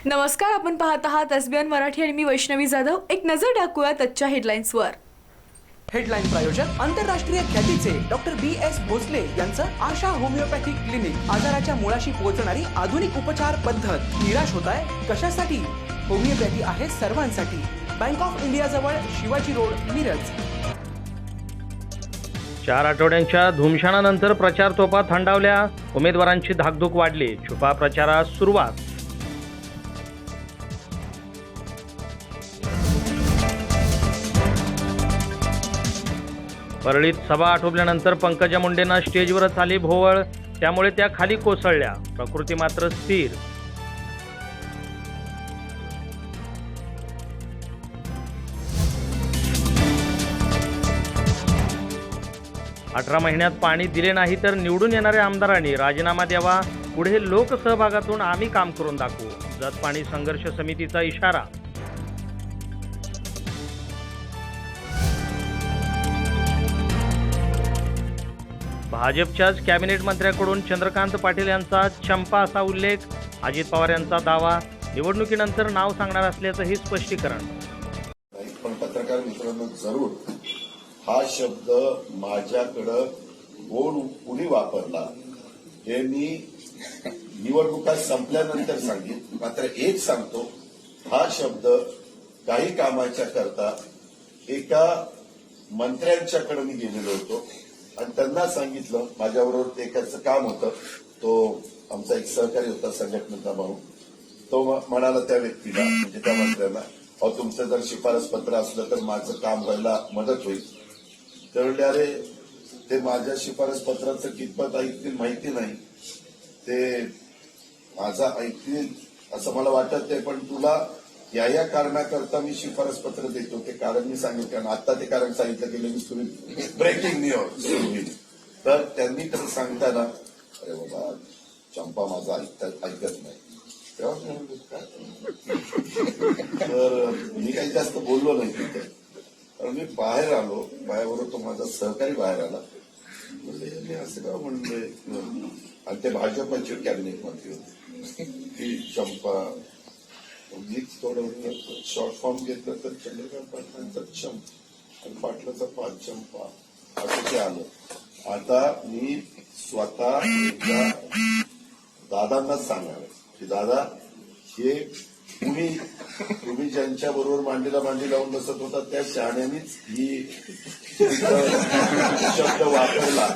नमस्कार, आपण पाहत आहात एसबीएन मराठी आणि मी वैष्णवी जाधव. एक नजर टाकूया आजच्या हेडलाईन्सवर. हेडलाईन प्रायोजक आंतरराष्ट्रीय ख्यातीचे डॉक्टर BS भोसले यांचं आशा होमिओपॅथिक क्लिनिक. आजाराच्या मुळाशी पोहोचणारी आधुनिक उपचार पद्धत. निराश होताय कशासाठी? होमिओपॅथी आहे सर्वांसाठी. बँक ऑफ इंडिया जवळ शिवाजी रोड, मिरज. 4 आठवड्यांच्या धुमशानानंतर प्रचार तोफा थंडावल्या. उमेदवारांची धाकधूक वाढली. छुपा प्रचारास सुरुवात. परळीत सभा आटोपल्यानंतर पंकजा मुंडेंना स्टेजवरच आली भोवळ. त्यामुळे त्या खाली कोसळल्या. प्रकृती मात्र स्थिर. अठरा महिन्यात पाणी दिले नाही तर निवडून येणाऱ्या आमदारांनी राजीनामा द्यावा. पुढे लोकसहभागातून आम्ही काम करून दाखवू. जत पाणी संघर्ष समितीचा इशारा. भाजपच्याच कॅबिनेट मंत्र्याकडून चंद्रकांत पाटील यांचा चंपा असा उल्लेख. अजित पवार यांचा दावा. निवडणुकीनंतर नाव सांगणार असल्याचंही स्पष्टीकरण. पण पत्रकार मित्रांनो, जरूर हा शब्द माझ्याकडं कोण कुणी वापरला हे मी निवडणुका संपल्यानंतर सांगेन. मात्र एक सांगतो, हा शब्द काही कामाच्या करता एका मंत्र्यांच्याकडे मी गेलेलो होतो आणि त्यांना सांगितलं, माझ्याबरोबर एकाचं काम होतं, तो आमचा एक सहकारी होता संघटनेचा भाऊ. तो म्हणाला त्या व्यक्तीला, म्हणजे त्या मंत्र्यांना, अहो तुमचं जर शिफारस पत्र असलं तर माझं काम व्हायला मदत होईल. तर म्हणले, अरे ते माझ्या शिफारस पत्राचं कितपत ऐकतील माहिती नाही, ते माझा ऐकतील असं मला वाटत नाही, पण तुला या कारणाकरता मी शिफारस पत्र देतो. ते कारण मी सांगितलं आणि आता ते कारण सांगितलं की लगेच तुम्ही ब्रेकिंग न्यूज सुरू होईल. तर त्यांनी तर सांगताना, अरे बाबा चंपा माझा ऐकत नाही, तेव्हा तर मी काही जास्त बोललो नाही तिथे. तर मी बाहेर आलो, बाहेरवर तो माझा सहकारी बाहेर आला. म्हणजे मी असं का म्हणले, आणि ते भाजपचे कॅबिनेट मंत्री होते की चंपा. मी थोडं शॉर्ट फॉर्म घेतलं तर चंद्रकांत पाटलांचा चंप आणि पाटलाचा चंपा असं ते आलं. आता मी स्वतः दादांनाच सांगणार की दादा, हे तुम्ही ज्यांच्या बरोबर मांडीला मांडी लावून बसत होता त्या शहाण्यानीच ही शब्द वापरला.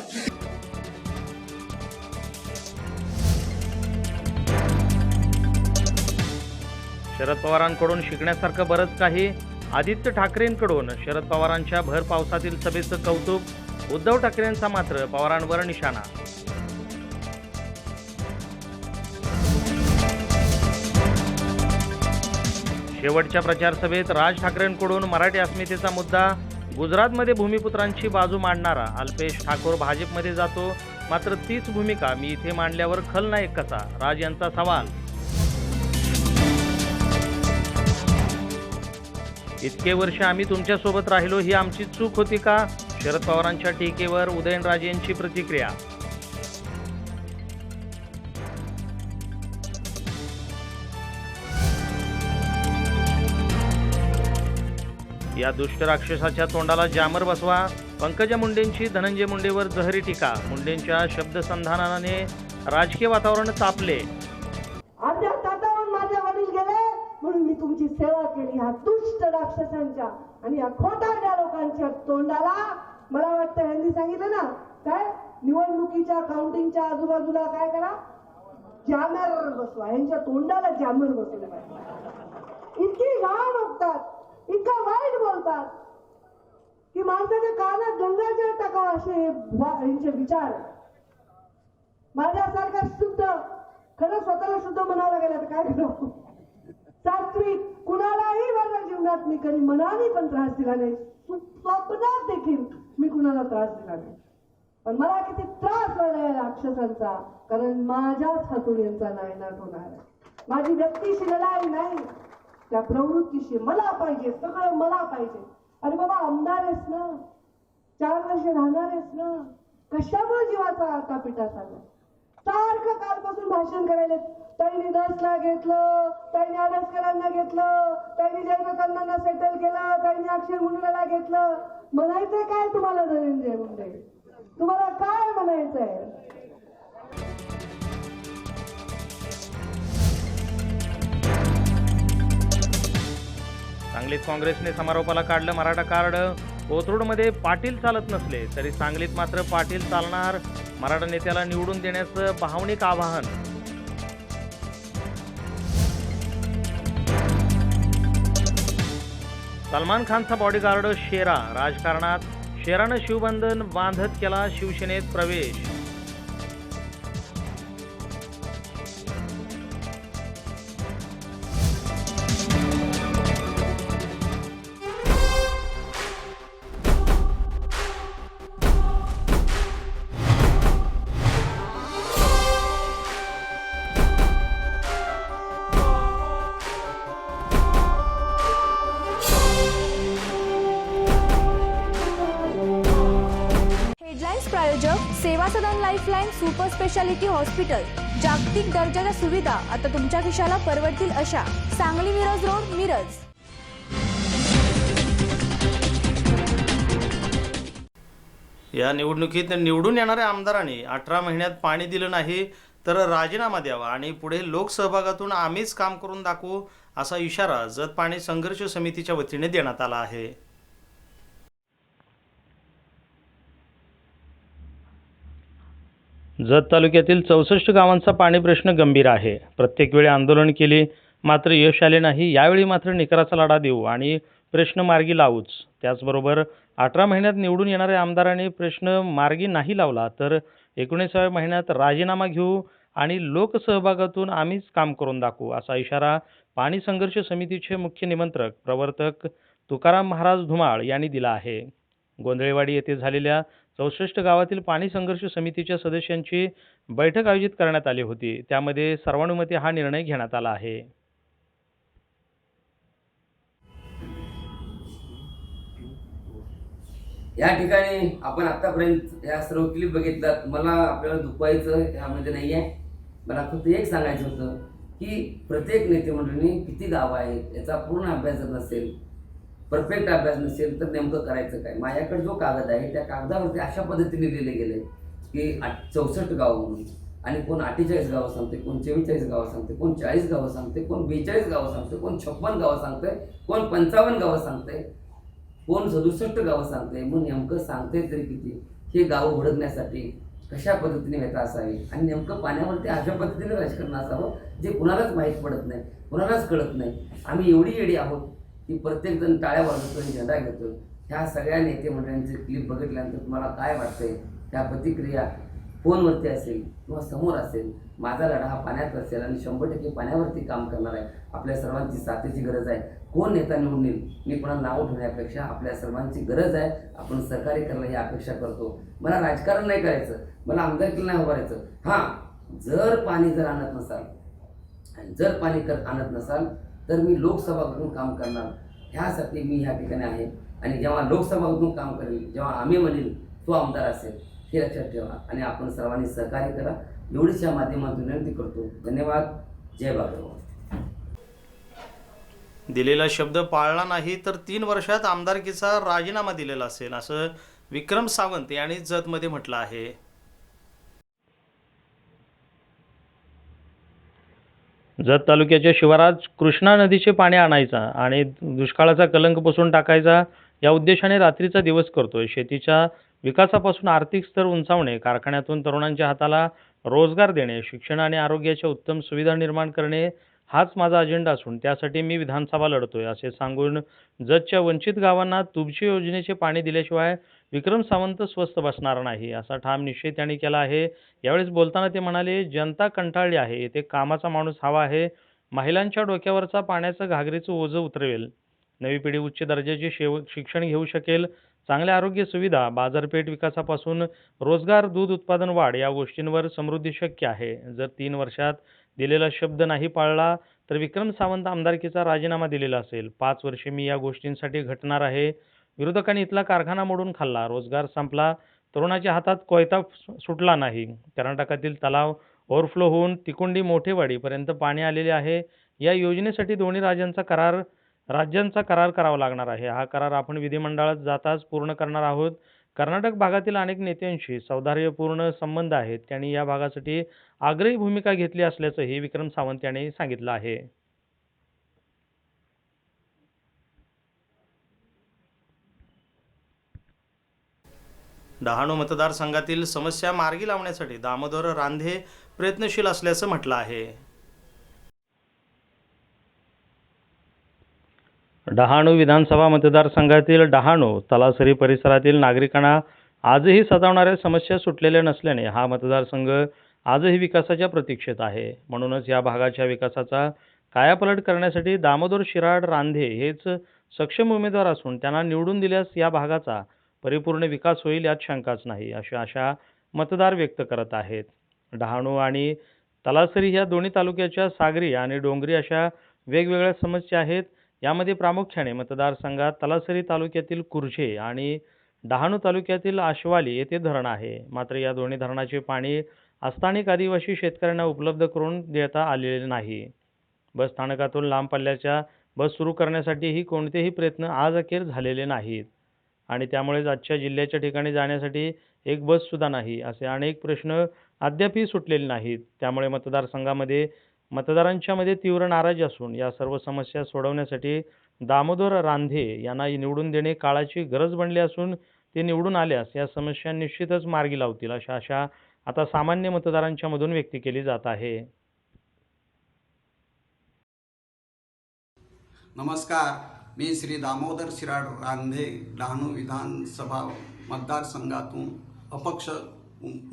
शरद पवारांकडून शिकण्यासारखं बरंच काही. आदित्य ठाकरेंकडून शरद पवारांच्या भर पावसातील सभेचं कौतुक. उद्धव ठाकरेंचा मात्र पवारांवर निशाणा. शेवटच्या प्रचार सभेत राज ठाकरेंकडून मराठी अस्मितेचा मुद्दा. गुजरातमध्ये भूमिपुत्रांची बाजू मांडणारा अल्पेश ठाकोर भाजपमध्ये जातो. मात्र तीच भूमिका मी इथे मांडल्यावर खलनायक कसा? राज यांचा सवाल. इतके वर्ष आम्ही तुमच्यासोबत राहिलो, ही आमची चूक होती का? शरद पवारांच्या टीकेवर उदयनराजे यांची प्रतिक्रिया. या दुष्ट राक्षसाच्या तोंडाला जामर बसवा. पंकजा मुंडेंची धनंजय मुंडेवर जहरी टीका. मुंडेंच्या शब्दसंधानाने राजकीय वातावरण तापले. म्हणून मी तुमची सेवा केली. ह्या दुष्ट राक्षसांच्या आणि या खोटारड्या लोकांच्या तोंडाला, मला वाटतं यांनी सांगितलं ना, काय निवडणुकीच्या काउंटिंगच्या आजूबाजूला काय करा, जॅमर बसवा. यांच्या तोंडाला जॅमर बसवले पाहिजे. इतकी घाण बघतात, इतका वाईट बोलतात की माणसाच्या कानात गंगाजळ टाकावं असे यांचे विचार. माझ्यासारखा शुद्ध, खरं स्वतःला शुद्ध म्हणावं लागेल तर काय करू. सात्विक, कुणालाही माझ्या जीवनात मी कधी मनाने पण त्रास दिला नाही, स्वप्नात देखील मी कुणाला त्रास दिला नाही. पण मला किती त्रास झाला या राक्षसांचा, कारण माझ्याच हातून यांचा नायनाट होणार आहे. माझी व्यक्तीशी लढाई नाही, त्या प्रवृत्तीशी. मला पाहिजे, सगळं मला पाहिजे. अरे बाबा, आमदार आहेस ना, 4 वर्ष राहणार आहेस ना, कशामुळे जीवाचा आता पिटा चालला? सारखं कालपासून भाषण करायला त्यांनी 10 लाख घेतलं, त्यांनी आडसकरांना घेतलं, त्यांनी जयप्रकांना सेटल केलं, त्यांनी अक्षय मुंडेला घेतलं. म्हणायचंय काय तुम्हाला धनंजय मुंडे? तुम्हाला काय म्हणायचंय? सांगलीत काँग्रेसने समारोपाला काढलं मराठा कार्ड. कोथरूडमध्ये पाटील चालत नसले तरी सांगलीत मात्र पाटील चालणार. मराठा नेत्याला निवडून देण्याचं भावनिक आवाहन. सलमान खानचा बॉडीगार्ड शेरा राजकारणात. शेरानं शिवबंधन बांधत केला शिवसेनेत प्रवेश. हेडलाईन्स प्रायोजक सेवा सदन लाईफलाईन सुपर स्पेशालिटी हॉस्पिटल. जागतिक दर्जाच्या सुविधा आता तुमच्या खिशाला परवडतील अशा. सांगली मिरज रोड, मिरज. या निवडणुकीत निवडून येणाऱ्या आमदारांनी 18 महिन्यात पाणी दिलं नाही तर राजीनामा द्यावा आणि पुढे लोकसहभागातून आम्हीच काम करून दाखवू असा इशारा जत पाणी संघर्ष समितीच्या वतीने देण्यात आला आहे. जत तालुक्यातील 64 गावांचा पाणी प्रश्न गंभीर आहे. प्रत्येक वेळी आंदोलन केले मात्र यश आले नाही. यावेळी मात्र निकराचा लढा देऊ आणि प्रश्न मार्गी लावूच. त्याचबरोबर 18 महिन्यात निवडून येणाऱ्या आमदारांनी प्रश्न मार्गी नाही लावला तर 19व्या महिन्यात राजीनामा घेऊ आणि लोकसहभागातून आम्हीच काम करून दाखवू असा इशारा पाणी संघर्ष समितीचे मुख्य निमंत्रक प्रवर्तक तुकाराम महाराज धुमाळ यांनी दिला आहे. गोंधळेवाडी येथे झालेल्या 64 गावातील पाणी संघर्ष समितीच्या सदस्यांची बैठक आयोजित करण्यात आली होती. त्यामध्ये सर्वानुमते हा निर्णय घेण्यात आला आहे. या ठिकाणी आपण आतापर्यंत या सर्व क्लिप बघितलात. मला आपल्याला दुखवायचं यामध्ये नाही आहे. मला फक्त एक सांगायचं होतं की प्रत्येक नेते मंडळींनी किती गावं आहेत याचा पूर्ण अभ्यास जर नसेल, परफेक्ट अभ्यास नसेल तर नेमकं करायचं काय. माझ्याकडे जो कागद आहे त्या कागदावरती अशा पद्धतीने लिहिले गेले की 64 गावं म्हणून, आणि कोण 48 गावं सांगते, कोण 44 गावं सांगते, कोण 40 गावं सांगते, कोण 42 गावं सांगते, कोण 56 गावं सांगते, कोण 55 गावं सांगते, कोण 67 गावं सांगते. मग नेमकं सांगते तरी किती? हे गावं हुडकण्यासाठी कशा पद्धतीने व्यथा असावी आणि नेमकं पाण्यावरती अशा पद्धतीने राजकारण असावं जे कुणालाच माहीत पडत नाही, कुणालाच कळत नाही. आम्ही एवढी येडी आहोत की प्रत्येकजण टाळ्या वाजवतो, झेंडा घेतो. ह्या सगळ्या नेते मंडळींचे क्लिप बघितल्यानंतर तुम्हाला काय वाटतंय? त्या प्रतिक्रिया फोनवरती असेल किंवा समोर असेल. माझा लढा हा पाण्यात असेल आणि 100% पाण्यावरती काम करणार आहे. आपल्या सर्वांची साथीची गरज आहे. कोण नेता निवडून येईल मी कोणाला नाव ठेवण्यापेक्षा आपल्या सर्वांची गरज आहे. आपण सहकार्य करायला ही अपेक्षा करतो. मला राजकारण नाही करायचं, मला आमदारकीला नाही उभारायचं. हां, जर पाणी आणत नसाल आणि जर पाणी आणत नसाल तर मी लोकसभाकडून काम करणार. ह्यासाठी मी ह्या ठिकाणी आहे आणि जेव्हा लोकसभाकडून काम करेल, जेव्हा आम्ही म्हणेल तो आमदार असेल, हे लक्षात ठेवा आणि आपण सर्वांनी सहकार्य करा. एवढीच या माध्यमातून विनंती करतो. धन्यवाद. जय बाबा. दिलेला शब्द पाळला नाही तर 3 वर्षात आमदारकीचा राजीनामा दिलेला असेल असं विक्रम सावंत यांनी जतमध्ये म्हटलं आहे. जत तालुक्याच्या शिवारात कृष्णा नदीचे पाणी आणायचा आणि दुष्काळाचा कलंक पुसून टाकायचा या उद्देशाने रात्रीचा दिवस करतोय. शेतीच्या विकासापासून आर्थिक स्तर उंचावणे, कारखान्यातून तरुणांच्या हाताला रोजगार देणे, शिक्षण आणि आरोग्याच्या उत्तम सुविधा निर्माण करणे हाच माझा अजेंडा असून त्यासाठी मी विधानसभा लढतोय असे सांगून जतच्या वंचित गावांना तुबची योजनेचे पाणी दिल्याशिवाय विक्रम सावंत स्वस्थ बसणार नाही असा ठाम निश्चय त्यांनी केला आहे. यावेळेस बोलताना ते म्हणाले, जनता कंटाळली आहे, येथे कामाचा माणूस हवा आहे. महिलांच्या डोक्यावरचा पाण्याचं घागरीचं ओझं उतरवेल. नवी पिढी उच्च दर्जाचे शिक्षण घेऊ शकेल. चांगल्या आरोग्य सुविधा, बाजारपेठ विकासापासून रोजगार, दूध उत्पादन वाढ या गोष्टींवर समृद्धी शक्य आहे. जर 3 वर्षात दिलेला शब्द नाही पाळला तर विक्रम सावंत आमदारकीचा राजीनामा दिलेला असेल. 5 वर्षे मी या गोष्टींसाठी घटणार आहे. विरोधकांनी इथला कारखाना मोडून खाल्ला, रोजगार संपला, तरुणाच्या हातात कोयता सुटला नाही. कर्नाटकातील तलाव ओव्हरफ्लो होऊन तिकुंडी मोठेवाडीपर्यंत पाणी आलेले आहे. या योजनेसाठी दोन्ही राज्यांचा करार करावा लागणार आहे. हा करार आपण विधिमंडळात जाताच पूर्ण करणार आहोत. कर्नाटक भागातील अनेक नेत्यांशी सौहार्दपूर्ण संबंध आहेत. त्यांनी या भागासाठी आग्रही भूमिका घेतली असल्याचंही विक्रम सावंत यांनी सांगितलं आहे. डहाणू मतदारसंघातील समस्या मार्गी लावण्यासाठी दामोदर रांधे प्रयत्नशील असल्याचं म्हटलं आहे. डहाणू विधानसभा मतदारसंघातील डहाणू तलासरी परिसरातील नागरिकांना आजही सतावणाऱ्या समस्या सुटलेल्या नसल्याने हा मतदारसंघ आजही विकासाच्या प्रतीक्षेत आहे. म्हणूनच या भागाच्या विकासाचा कायापालट करण्यासाठी दामोदर शिराड रांधे हेच सक्षम उमेदवार असून त्यांना निवडून दिल्यास या भागाचा परिपूर्ण विकास होईल यात शंकाच नाही, अशी आशा मतदार व्यक्त करत आहेत. डहाणू आणि तलासरी ह्या दोन्ही तालुक्याच्या सागरी आणि डोंगरी अशा वेगवेगळ्या समस्या आहेत. यामध्ये प्रामुख्याने मतदारसंघात तलासरी तालुक्यातील कुर्झे आणि डहाणू तालुक्यातील आशवाली येथे धरण आहे. मात्र या दोन्ही धरणाचे पाणी अस्थानिक आदिवासी शेतकऱ्यांना उपलब्ध करून देता आलेले नाही. बस स्थानकातून लांब पल्ल्याच्या बस सुरू करण्यासाठीही कोणतेही प्रयत्न आज अखेर झालेले नाहीत आणि त्यामुळेच आजच्या जिल्ह्याच्या ठिकाणी जाण्यासाठी एक बस सुद्धा नाही, असे अनेक प्रश्न अद्यापही सुटलेले नाहीत. त्यामुळे मतदारांच्या मध्ये तीव्र नाराजी असून या सर्व समस्या सोडवण्यासाठी दामोदर रांधे यांना निवडून देणे काळाची गरज बनली असून ते निवडून आल्यास या समस्या निश्चितच मार्गी लावतील, अशी आशा आता सामान्य मतदारांच्या मधून व्यक्त केली जात आहे. नमस्कार, मी श्री दामोदर शिराड रांधे डहाणू विधानसभा मतदारसंघातून अपक्ष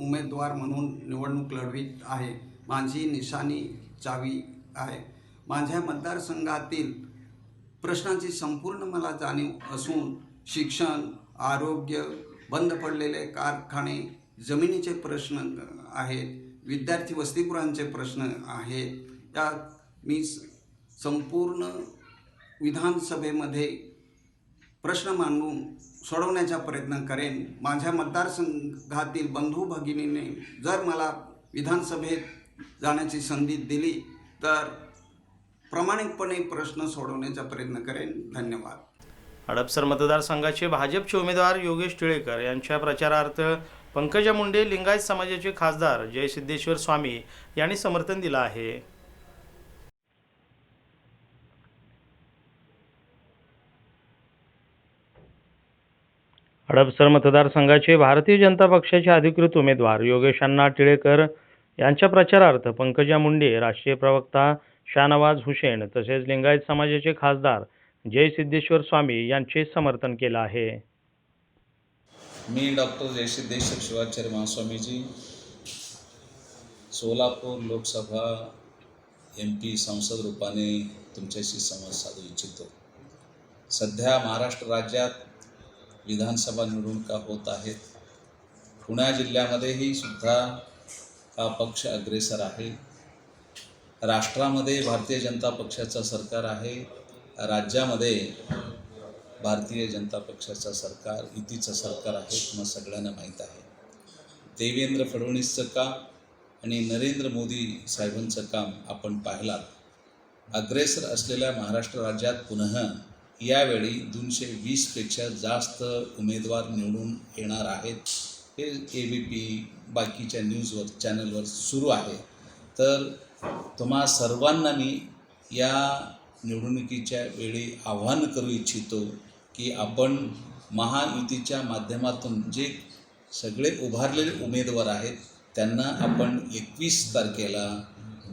उमेदवार म्हणून निवडणूक लढवीत आहे. माझी निशाणी चावी आहे. माझ्या मतदारसंघातील प्रश्नांची संपूर्ण मला जाणीव असून शिक्षण, आरोग्य, बंद पडलेले कारखाने, जमिनीचे प्रश्न आहेत, विद्यार्थी वसतिगृहांचे प्रश्न आहेत. यात मी संपूर्ण विधानसभेमध्ये प्रश्न मांडून सोडवण्याचा प्रयत्न करेन. माझ्या मतदारसंघातील बंधू भगिनीने जर मला विधानसभेत जाण्याची संधी दिली तर प्रामाणिकपणे प्रश्न सोडवण्याचा प्रयत्न करेन. धन्यवाद. हडपसर मतदारसंघाचे भाजपचे उमेदवार योगेश टिळेकर यांच्या प्रचारार्थ पंकजा मुंडे लिंगायत समाजाचे खासदार जयसिद्धेश्वर स्वामी यांनी समर्थन दिलं आहे. हडपसर मतदारसंघाचे भारतीय जनता पक्षाचे अधिकृत उमेदवार योगेश अण्णा टिळेकर यांच्या प्रचारार्थ पंकजा मुंडे, राष्ट्रीय प्रवक्ता शाहनवाज हुसेन तसेच लिंगायत समाजाचे खासदार जयसिद्धेश्वर स्वामी यांचे समर्थन केलं आहे. मी डॉक्टर जयसिद्धेश्वर शिवाचार्य महास्वामीजी, सोलापूर लोकसभा MP संसद रूपाने तुमच्याशी संवाद साधू इच्छितो. सध्या महाराष्ट्र राज्यात विधानसभा निवडणुका होत आहेत. पुणे जिल्ह्यामध्येही सुद्धा हा पक्ष अग्रेसर आहे. राष्ट्रामध्ये भारतीय जनता पक्षाचं सरकार आहे. राज्यामध्ये भारतीय जनता पक्षाचं सरकार, युतीचं सरकार आहे. तुम्हाला सगळ्यांना माहीत आहे. देवेंद्र फडणवीसचं काम आणि नरेंद्र मोदी साहेबांचं काम आपण पाहिलात. अग्रेसर असलेल्या महाराष्ट्र राज्यात पुन्हा यावेळी 220पेक्षा जास्त उमेदवार निवडून येणार आहेत. हे ABP बाकीच्या न्यूजवर चॅनलवर सुरू आहे. तर तुम्हा सर्वांना मी या निवडणुकीच्या वेळी आव्हान करू इच्छितो की आपण महायुतीच्या माध्यमातून जे सगळे उभारलेले उमेदवार आहेत त्यांना आपण 21 तारखेला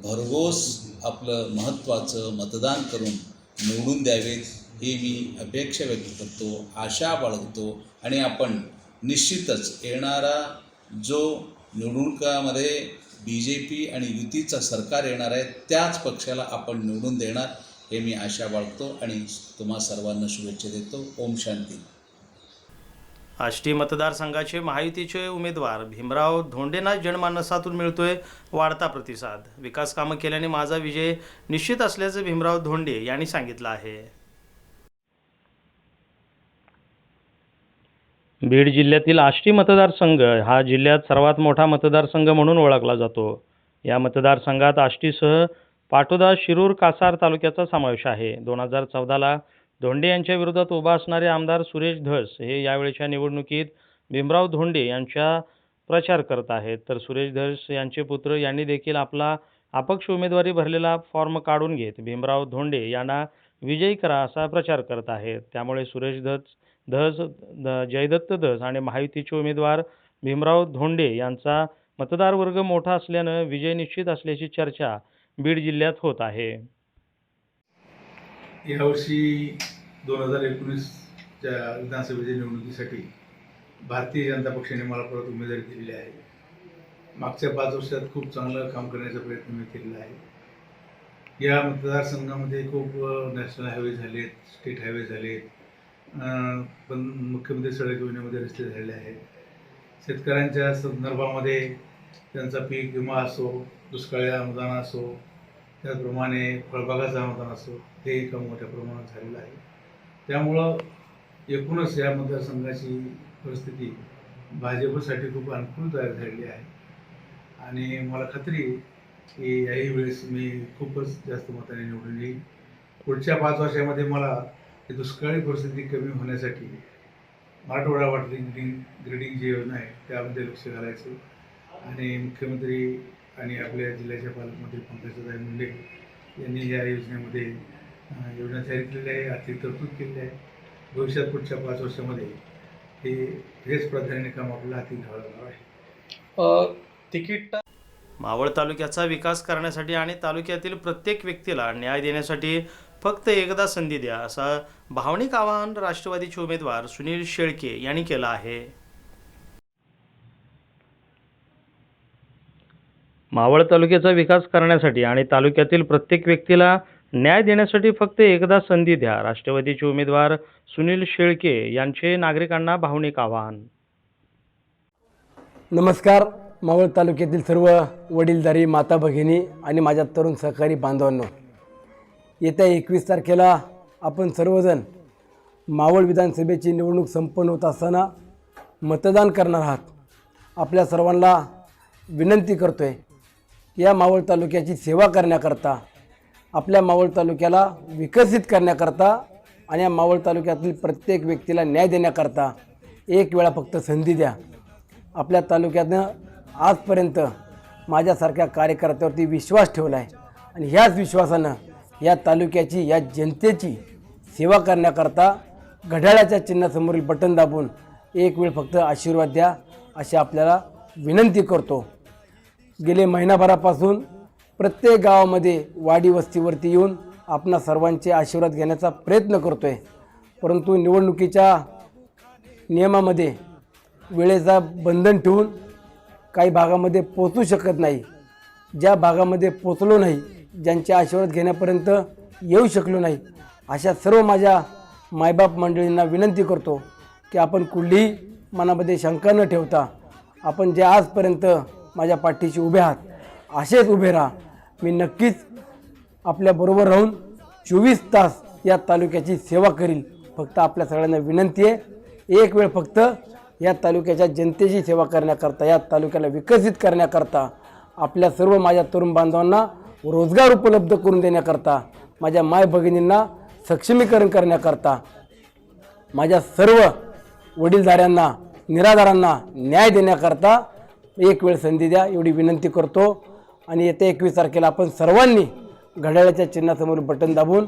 भरघोस आपलं महत्त्वाचं मतदान करून निवडून द्यावेत, ही मी अपेक्षा व्यक्त करतो, आशा बाळगतो. आणि आपण निश्चितच येणारा जो निवडणुकामध्ये BJP आणि युतीचं सरकार येणार आहे त्याच पक्षाला आपण निवडून देणार, हे मी आशा बाळगतो आणि तुम्हा सर्वांना शुभेच्छा देतो. ओम शांती. आष्टी मतदारसंघाचे महायुतीचे उमेदवार भीमराव धोंडेंना जनमानसातून मिळतोय वाढता प्रतिसाद. विकास कामं केल्याने माझा विजय निश्चित असल्याचं भीमराव धोंडे यांनी सांगितलं आहे. बीड जिल्ह्यातील आष्टी मतदारसंघ हा जिल्ह्यात सर्वात मोठा मतदारसंघ म्हणून ओळखला जातो. या मतदारसंघात आष्टीसह पाटोदा, शिरूर, कासार तालुक्याचा समावेश आहे. 2014ला धोंडे यांच्या विरोधात उभा असणारे आमदार सुरेश धस हे यावेळच्या निवडणुकीत भीमराव धोंडे यांचा प्रचार करत आहेत. तर सुरेश धस यांचे पुत्र यांनी देखील आपला अपक्ष उमेदवारी भरलेला फॉर्म काढून घेत भीमराव धोंडे यांना विजयी करा असा प्रचार करत आहेत. त्यामुळे सुरेश जयदत्त धस आणि महायुतीचे उमेदवार भीमराव धोंडे यांचा मतदारवर्ग मोठा असल्यानं विजय निश्चित असल्याची चर्चा बीड जिल्ह्यात होत आहे. यावर्षी 2019च्या विधानसभेच्या निवडणुकीसाठी भारतीय जनता पक्षाने मला परत उमेदवारी दिलेली आहे. मागच्या 5 वर्षात खूप चांगलं काम करण्याचा प्रयत्न मी केलेला आहे. या मतदारसंघामध्ये खूप नॅशनल हायवे झालेत, स्टेट हायवे झालेत, पण मुख्यमंत्री सडक योजनेमध्ये रस्ते झालेले आहेत. शेतकऱ्यांच्या संदर्भामध्ये त्यांचा पीक विमा असो, दुष्काळी अनुदान असो, त्याचप्रमाणे फळबागाचं अनुदान असो, हे काम मोठ्या प्रमाणात झालेलं आहे. त्यामुळं एकूणच या मतदारसंघाची परिस्थिती भाजपसाठी खूप अनुकूल तयार झालेली आहे आणि मला खात्री आहे की याही वेळेस मी खूपच जास्त मताने निवडून येईल. पुढच्या 5 वर्षामध्ये मला ही दुष्काळी परिस्थिती कमी होण्यासाठी मराठवाडा वॉटर ग्रेडिंग जी योजना आहे त्यामध्ये लक्ष घालायचं आणि मुख्यमंत्री आणि आपल्या जिल्ह्याच्या पालकमंत्री पंकजाताई मुंडे यांनी या योजनेमध्ये योजना जाहीर केलेली आहे, आर्थिक तरतूद केलेली आहे. भविष्यात पुढच्या 5 वर्षामध्ये हेच प्राधान्य काम आपल्याला हाती घ्यावं लागणार आहे. तिकीट मावळ तालुक्याचा विकास करण्यासाठी आणि तालुक्यातील प्रत्येक व्यक्तीला न्याय देण्यासाठी फक्त एकदा संधी द्या असं भावनिक आवाहन राष्ट्रवादीचे उमेदवार सुनील शेळके यांनी केलं आहे. मावळ तालुक्याचा विकास करण्यासाठी आणि तालुक्यातील प्रत्येक व्यक्तीला न्याय देण्यासाठी फक्त एकदा संधी द्या. राष्ट्रवादीचे उमेदवार सुनील शेळके यांचे नागरिकांना भावनिक आवाहन. नमस्कार. मावळ तालुक्यातील सर्व वडीलधारी माता भगिनी आणि माझ्या तरुण सहकारी बांधवांनो, येत्या 21 तारखेला आपण सर्वजण मावळ विधानसभेची निवडणूक संपन्न होत असताना मतदान करणार आहात. आपल्या सर्वांना विनंती करतो आहे, या मावळ तालुक्याची सेवा करण्याकरता, आपल्या मावळ तालुक्याला विकसित करण्याकरता आणि या मावळ तालुक्यातील प्रत्येक व्यक्तीला न्याय देण्याकरता एक वेळा फक्त संधी द्या. आपल्या तालुक्यातनं आजपर्यंत माझ्यासारख्या कार्यकर्त्यावरती विश्वास ठेवला आहे आणि ह्याच विश्वासानं या तालुक्याची, या जनतेची सेवा करण्याकरता घड्याळाच्या चिन्हासमोरील बटन दाबून एक वेळ फक्त आशीर्वाद द्या अशी आपल्याला विनंती करतो. गेले महिनाभरापासून प्रत्येक गावामध्ये वाडी वस्तीवरती येऊन आपणा सर्वांचे आशीर्वाद घेण्याचा प्रयत्न करतो आहे, परंतु निवडणुकीच्या नियमामध्ये वेळेचा बंधन ठेवून काही भागामध्ये पोचू शकत नाही. ज्या भागामध्ये पोचलो नाही, ज्यांचे आशीर्वाद घेण्यापर्यंत येऊ शकलो नाही, अशा सर्व माझ्या मायबाप मंडळींना विनंती करतो की आपण कुठलीही मनामध्ये शंका न ठेवता आपण जे आजपर्यंत माझ्या पाठीशी उभे आहात असेच उभे राहा. मी नक्कीच आपल्याबरोबर राहून 24 तास या तालुक्याची सेवा करील. फक्त आपल्या सगळ्यांना विनंती आहे, एक वेळ फक्त या तालुक्याच्या जनतेची सेवा करण्याकरता, या तालुक्याला विकसित करण्याकरता, आपल्या सर्व माझ्या तरुण बांधवांना रोजगार उपलब्ध करून देण्याकरता, माझ्या माय भगिनींना सक्षमीकरण करण्याकरता, माझ्या सर्व वडीलधाऱ्यांना, निराधारांना न्याय देण्याकरता एक वेळ संधी द्या एवढी विनंती करतो. आणि येत्या 21 तारखेला आपण सर्वांनी घड्याळाच्या चिन्हासमोर बटन दाबून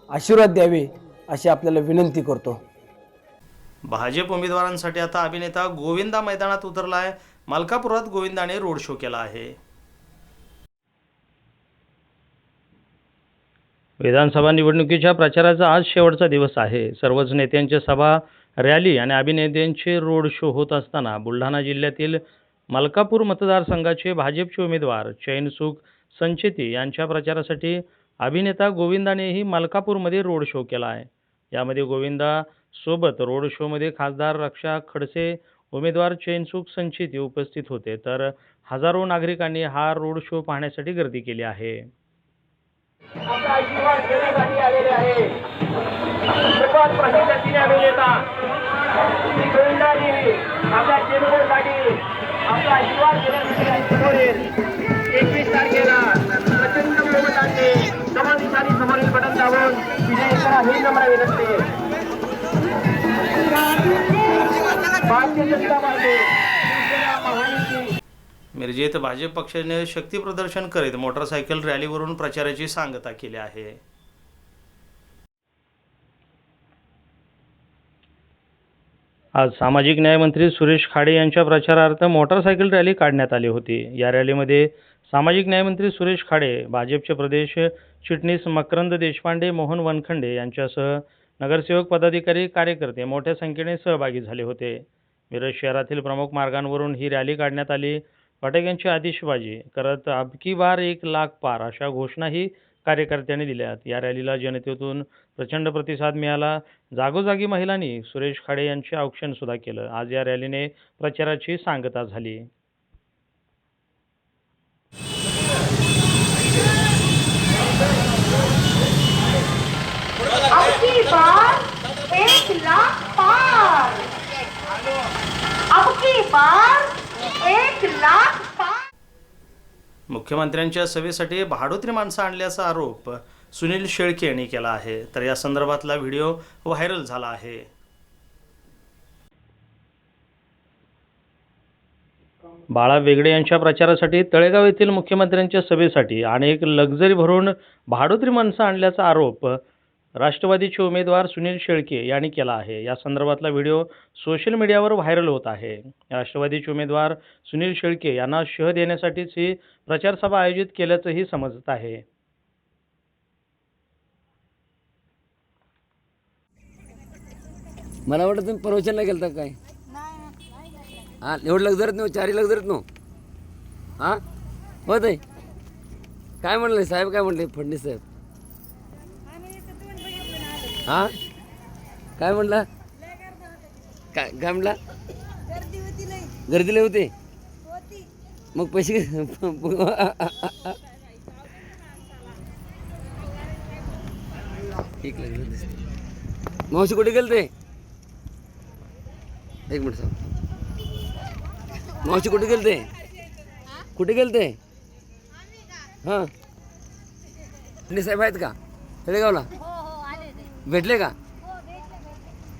आशीर्वाद द्यावे अशी आपल्याला विनंती करतो. भाजप उमेदवारांसाठी आता अभिनेता गोविंदा मैदानात उतरलाय. मलकापुरात गोविंदाने रोड शो केला आहे. विधानसभा निवडणुकीच्या प्रचाराचा आज शेवटचा दिवस आहे. सर्वच नेत्यांच्या सभा, रॅली आणि अभिनेत्यांचे रोड शो होत असताना बुलढाणा जिल्ह्यातील मलकापूर मतदारसंघाचे भाजपचे उमेदवार चैनसुख संचेती यांच्या प्रचारासाठी अभिनेता गोविंदानेही मलकापूरमध्ये रोड शो केला आहे. यामध्ये गोविंदा सोबत रोड शोमध्ये खासदार रक्षा खडसे, उमेदवार चैनसुख संचेती उपस्थित होते. तर हजारो नागरिकांनी हा रोड शो पाहण्यासाठी गर्दी केली आहे. आपला आशीर्वाद घेण्यासाठी आलेले आहे. सर्वात प्रसिद्ध अभिनेता गोविंदाजी आपल्या चेंबूरसाठी आपला आशीर्वाद घेण्यासाठी 21 तारखेला भारतीय जनता पार्टी शिवसेना महायुती मिरजेत भाजप पक्षाने शक्ती प्रदर्शन करीत मोटरसायकल रॅलीवरून प्रचाराची सांगता केली आहे. आज सामाजिक न्याय मंत्री सुरेश खाडे यांच्या प्रचारार्थ मोटरसायकल रॅली काढण्यात आली होती. या रॅलीमध्ये सामाजिक न्याय मंत्री सुरेश खाडे, भाजपचे प्रदेश चिटणीस मकरंद देशपांडे, मोहन वनखंडे यांच्यासह नगरसेवक, पदाधिकारी, कार्यकर्ते मोठ्या संख्येने सहभागी झाले होते. मिरज शहरातील प्रमुख मार्गांवरून ही रॅली काढण्यात आली. फटाक्यांची आतिषबाजी करत अब की बार 1 लाख पार अशा घोषणाही कार्यकर्त्यांनी दिल्यात. या रॅलीला जनतेतून प्रचंड प्रतिसाद मिळाला. जागोजागी महिलांनी सुरेश खाडे यांचे औक्षण सुद्धा केलं. आज या रॅलीने प्रचाराची सांगता झाली. अब की बार 1 लाख पार, अब की बार 1 लाख पार. मुख्यमंत्र्यांच्या सभेसाठी भाडोत्री माणसं आणल्याचा आरोप सुनील शेळके यांनी केला आहे. तर या संदर्भातला व्हिडिओ व्हायरल झाला आहे. बाळा वेगडे यांच्या प्रचारासाठी तळेगाव येथील मुख्यमंत्र्यांच्या सभेसाठी अनेक लक्झरी भरून भाडोत्री माणसं आणल्याचा आरोप राष्ट्रवादीचे उमेदवार सुनील शेळके यांनी केला आहे. या संदर्भातला व्हिडिओ सोशल मीडियावर व्हायरल होत आहे. राष्ट्रवादीचे उमेदवार सुनील शेळके यांना शह देण्यासाठीच ही प्रचार सभा आयोजित केल्याचंही समजत आहे. मला वाटतं तुम्ही प्रवचनला गेलता काय? हां, एवढं लक्झरीत नव्ह, 4 लक्झरीत नव्ह. हां, होत आहे. काय म्हणले साहेब, काय म्हणले फडणवीस साहेब? हां, काय म्हणला? काय म्हणला? गर्दीला होते मग पैसे ठीक लागले. मावशी कुठे गेलते? एक मिनिट सांग. मावशी कुठे गेलते? कुठे गेलते? हां, साहेब आहेत का तळेगावला? भेटले का?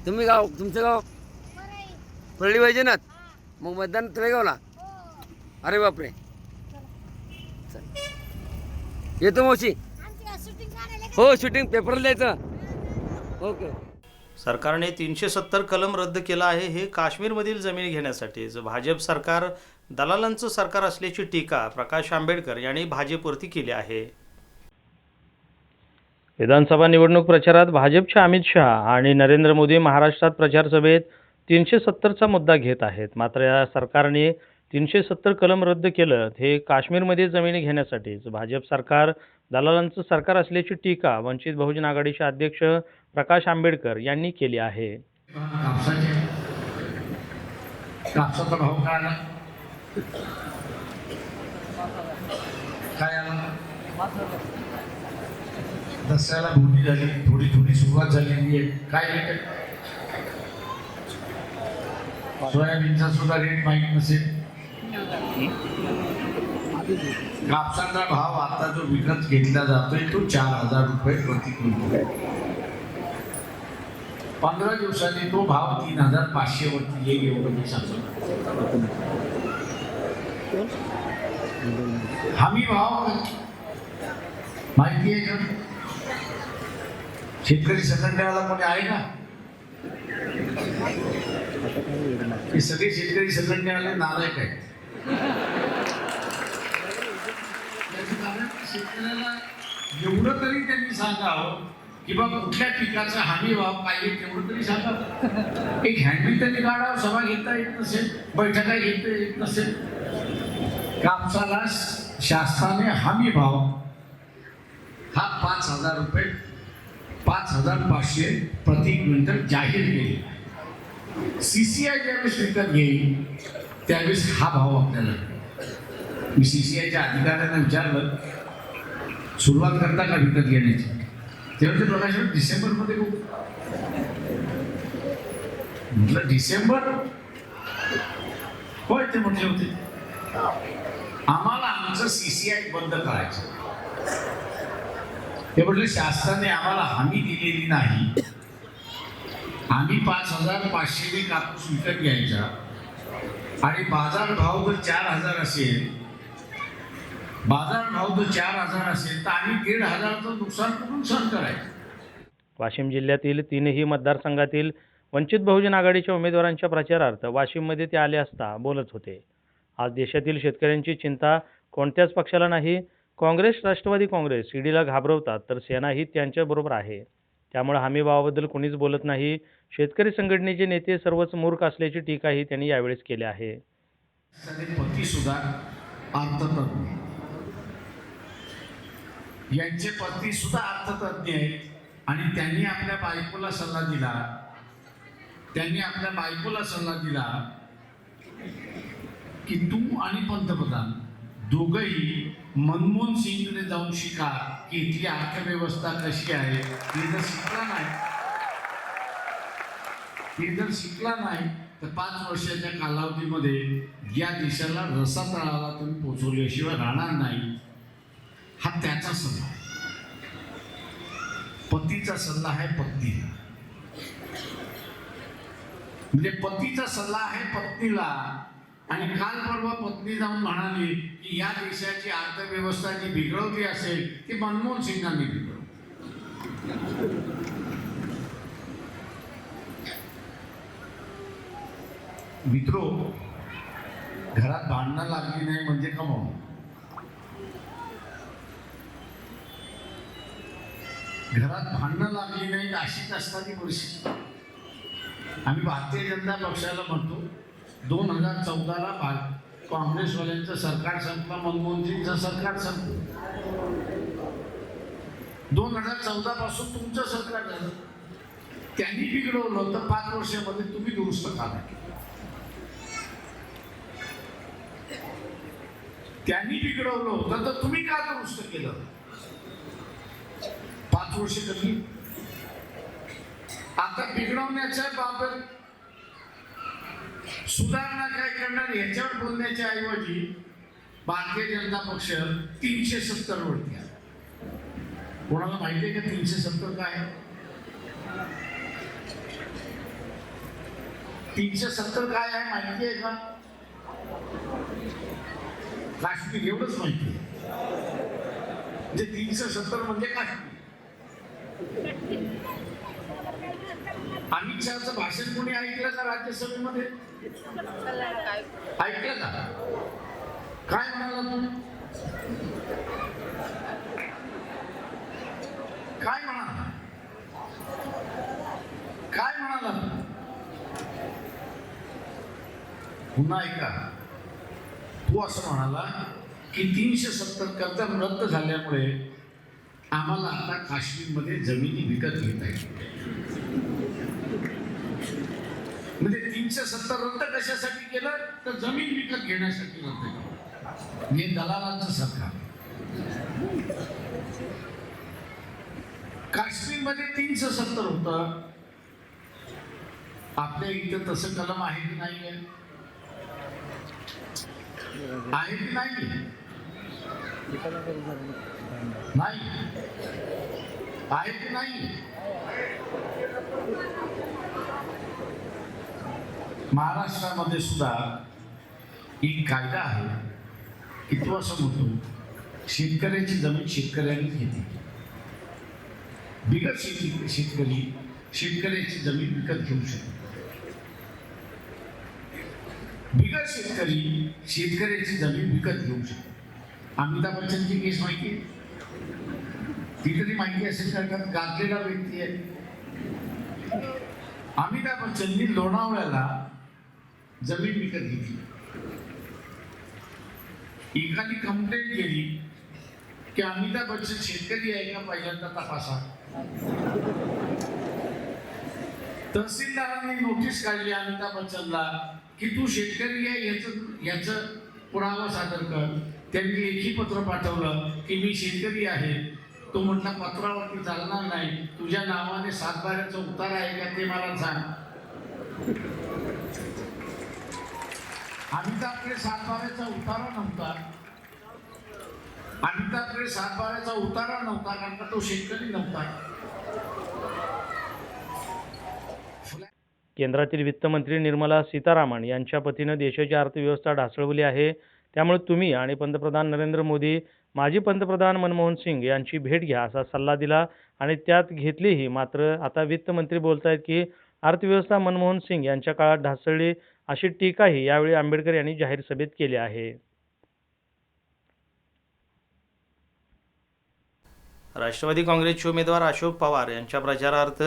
तुम्ही गाव, तुमचं गाव परळी वैजनाथ, मग मतदान तळेगावला? अरे बापरे, येतो मावशी. हो, शूटिंग पेपरला द्यायचं. ओके. सरकारने 370 कलम रद्द केला आहे. हे काश्मीरमधील जमीन घेण्यासाठीच. भाजप सरकार दलालांचं सरकार असल्याची टीका प्रकाश आंबेडकर यांनी भाजपवरती केली आहे. विधानसभा निवडणूक प्रचारात भाजपचे अमित शहा आणि नरेंद्र मोदी महाराष्ट्रात प्रचार सभेत 370चा मुद्दा घेत आहेत. मात्र या सरकारने 370 कलम रद्द केलं. हे काश्मीरमध्ये जमिनी घेण्यासाठीच. भाजप सरकार दलालांचं सरकार असल्याची टीका वंचित बहुजन आघाडीचे अध्यक्ष प्रकाश आंबेडकर यांनी केली आहे. कापसाचा भाव काय आला? काय आला? दसऱ्याला भोवती झाली, थोडी थोडी सुरुवात झालेली आहे. काय रेट? सोयाबीनचा सुद्धा रेट माहीत नसेल. कापसाचा भाव आता जो विकत घेतला जातोय तो 4,000 रुपये प्रति क्विंटल. 15 दिवसांनी तो भाव 3,500 वरती येईल एवढं मी सांगतो. हमी भाव माहिती आहे का? शेतकरी संघटनेला कोणी आहे का? हे सगळे शेतकरी संघटनेवाले नालायक आहेत. शेतकऱ्याला एवढं तरी त्यांनी सांगावं की बाबा कुठल्या पिकाचा हमी भाव पाहिजे तेवढं तरी सांगावं. एक हँडबिल त्यांनी काढावं. सभा घेता येत नसेल, बैठका घेता येत नसेल. कापसाला शासनाने हमी भाव हा 5,000 रुपये, 5,500 प्रति क्विंटल जाहीर केलेला आहे. CCI ज्यावेळेस विकत घेईल त्यावेळेस हा भाव आपल्याला. मी CCIच्या अधिकाऱ्यांना विचारलं सुरुवात करता का विकत घेण्याची? तेव्हा प्रकाश डिसेंबरमध्ये म्हटलं डिसेंबर होय ते म्हटले होते. आम्हाला आमचं CCI बंद करायचं. ते म्हटलं शासनाने आम्हाला हमी दिलेली नाही आम्ही 5,500 कापूस विकत घ्यायचा आणि बाजार भाव जर 4,000 असेल, तर आम्ही 1,500चं नुकसान कुठून सहन करायचं? वाशिम जिल्ह्यातील तीनही मतदारसंघातील वंचित बहुजन आघाडीच्या उमेदवारांच्या प्रचारार्थ वाशिममध्ये ते आले असता बोलत होते. आज देशातील शेतकऱ्यांची चिंता कोणत्याच पक्षाला नाही. काँग्रेस, राष्ट्रवादी काँग्रेस ईडीला घाबरवतात, तर सेनाही त्यांच्याबरोबर आहे. त्यामुळे हमीभावाबद्दल कोणीच बोलत नाही. शेतकरी संघटनेचे नेते सर्वच मूर्ख असल्याची टीकाही त्यांनी यावेळेस केली आहे. पती सुद्धा अर्थतज्ञ, यांचे पती सुद्धा अर्थतज्ञ आहेत आणि त्यांनी आपल्या बायकोला सल्ला दिला की तू आणि पंतप्रधान दोघंही मनमोहन सिंगकडे जाऊन शिका की इथली अर्थव्यवस्था कशी आहे. हे जर शिकला नाही तर 5 वर्षाच्या कालावधीमध्ये या देशाला रसातळाला तुम्ही पोचवल्याशिवाय राहणार नाही. हा त्याचा सल्ला आहे. पतीचा सल्ला आहे पत्नीला, म्हणजे पतीचा सल्ला आहे पत्नीला. आणि काल परवा पत्नी जाऊन म्हणाली की या देशाची अर्थव्यवस्था जी बिघडवली असेल ती मनमोहन सिंगांनी बिघडवली. मित्रो, घरात भांडणं लागली नाही म्हणजे कमावून. घरात भांडणं लागली नाही अशीच असणारी परिस्थिती. आम्ही भारतीय जनता पक्षाला म्हणतो 2014ला काँग्रेसवाल्यांचं सरकार संपलं, मनमोहन सिंगचं सरकार संपलं. 2014 पासून तुमचं सरकार झालं. त्यांनी बिघडवलं होतं, 5 वर्षामध्ये तुम्ही दुरुस्त का नाही? त्यांनी बिघडवलं होतं तर तुम्ही का दुरुस्त केलं? 5 वर्ष कधी? आता बिघडवण्याच्या बाबत सुधारणा काय करणार याच्यावर बोलण्याच्या ऐवजी भारतीय जनता पक्ष 370 वरती आला. कोणाला माहिती आहे का 370 काय? 370 काय आहे माहिती आहे का? काश्मीर एवढंच माहिती आहे. म्हणजे 370 म्हणजे काश्मीर. अमित शहाचं भाषण कोणी ऐकलं का राज्यसभेमध्ये? ऐकलं का? काय म्हणाला तुम्ही? काय म्हणाला? पुन्हा ऐका. तो असं म्हणाला की 370 कर्तव्य रद्द झाल्यामुळे आम्हाला आता काश्मीरमध्ये जमिनी विकत घेता येईल. म्हणजे 370 रद्द कशासाठी केलं तर जमीन विकत घेण्यासाठी रद्द केलं. हे दलालांचं सरकार. काश्मीरमध्ये 370 होतं. आपल्या इथं तसं कलम आहे की नाही? आहे की नाही? नाही आहे की नाही? महाराष्ट्रामध्ये सुद्धा एक कायदा आहे की तो असं म्हणतो शेतकऱ्याची जमीन शेतकऱ्यांनी घेतली. बिगर शेतकरी शेतकऱ्याची जमीन विकत घेऊ शकतो. बिगर शेतकरी शेतकऱ्याची जमीन विकत घेऊ शकतो. अमिताभ बच्चनची केस माहिती आहे? ती तरी माहिती असेल का? गाजलेला व्यक्ती आहे. अमिताभ बच्चननी लोणावळ्याला जमीन विकत घेतली. एकाने कंप्लेंट केली की अमिताभ बच्चन शेतकरी आहे का पहिल्यांदा तपासा. तहसीलदारांनी नोटीस काढली अमिताभ बच्चनला की तू शेतकरी आहे याचं पुरावा सादर कर. त्यांनी लेखी पत्र पाठवलं की मी शेतकरी आहे. तो म्हटला पत्रावरती चालणार नाही, तुझ्या नावाने 7/12चा उतारा आहे का ते मला सांग. अमिताभकडे 7/12चा उतारा नव्हता. अमिताभकडे 7/12चा उतारा नव्हता कारण का तो शेतकरी नव्हता. केंद्रातील वित्तमंत्री निर्मला सीतारामन यांच्या पतीनं देशाची अर्थव्यवस्था ढासळवली आहे. त्यामुळे तुम्ही आणि पंतप्रधान नरेंद्र मोदी माजी पंतप्रधान मनमोहन सिंग यांची भेट घ्या असा सल्ला दिला आणि त्यात घेतलीही. मात्र आता वित्तमंत्री बोलतायत की अर्थव्यवस्था मनमोहन सिंग यांच्या काळात ढासळली अशी टीकाही यावेळी आंबेडकर यांनी जाहीर सभेत केली आहे. राष्ट्रवादी काँग्रेसचे उमेदवार अशोक पवार यांच्या प्रचारार्थ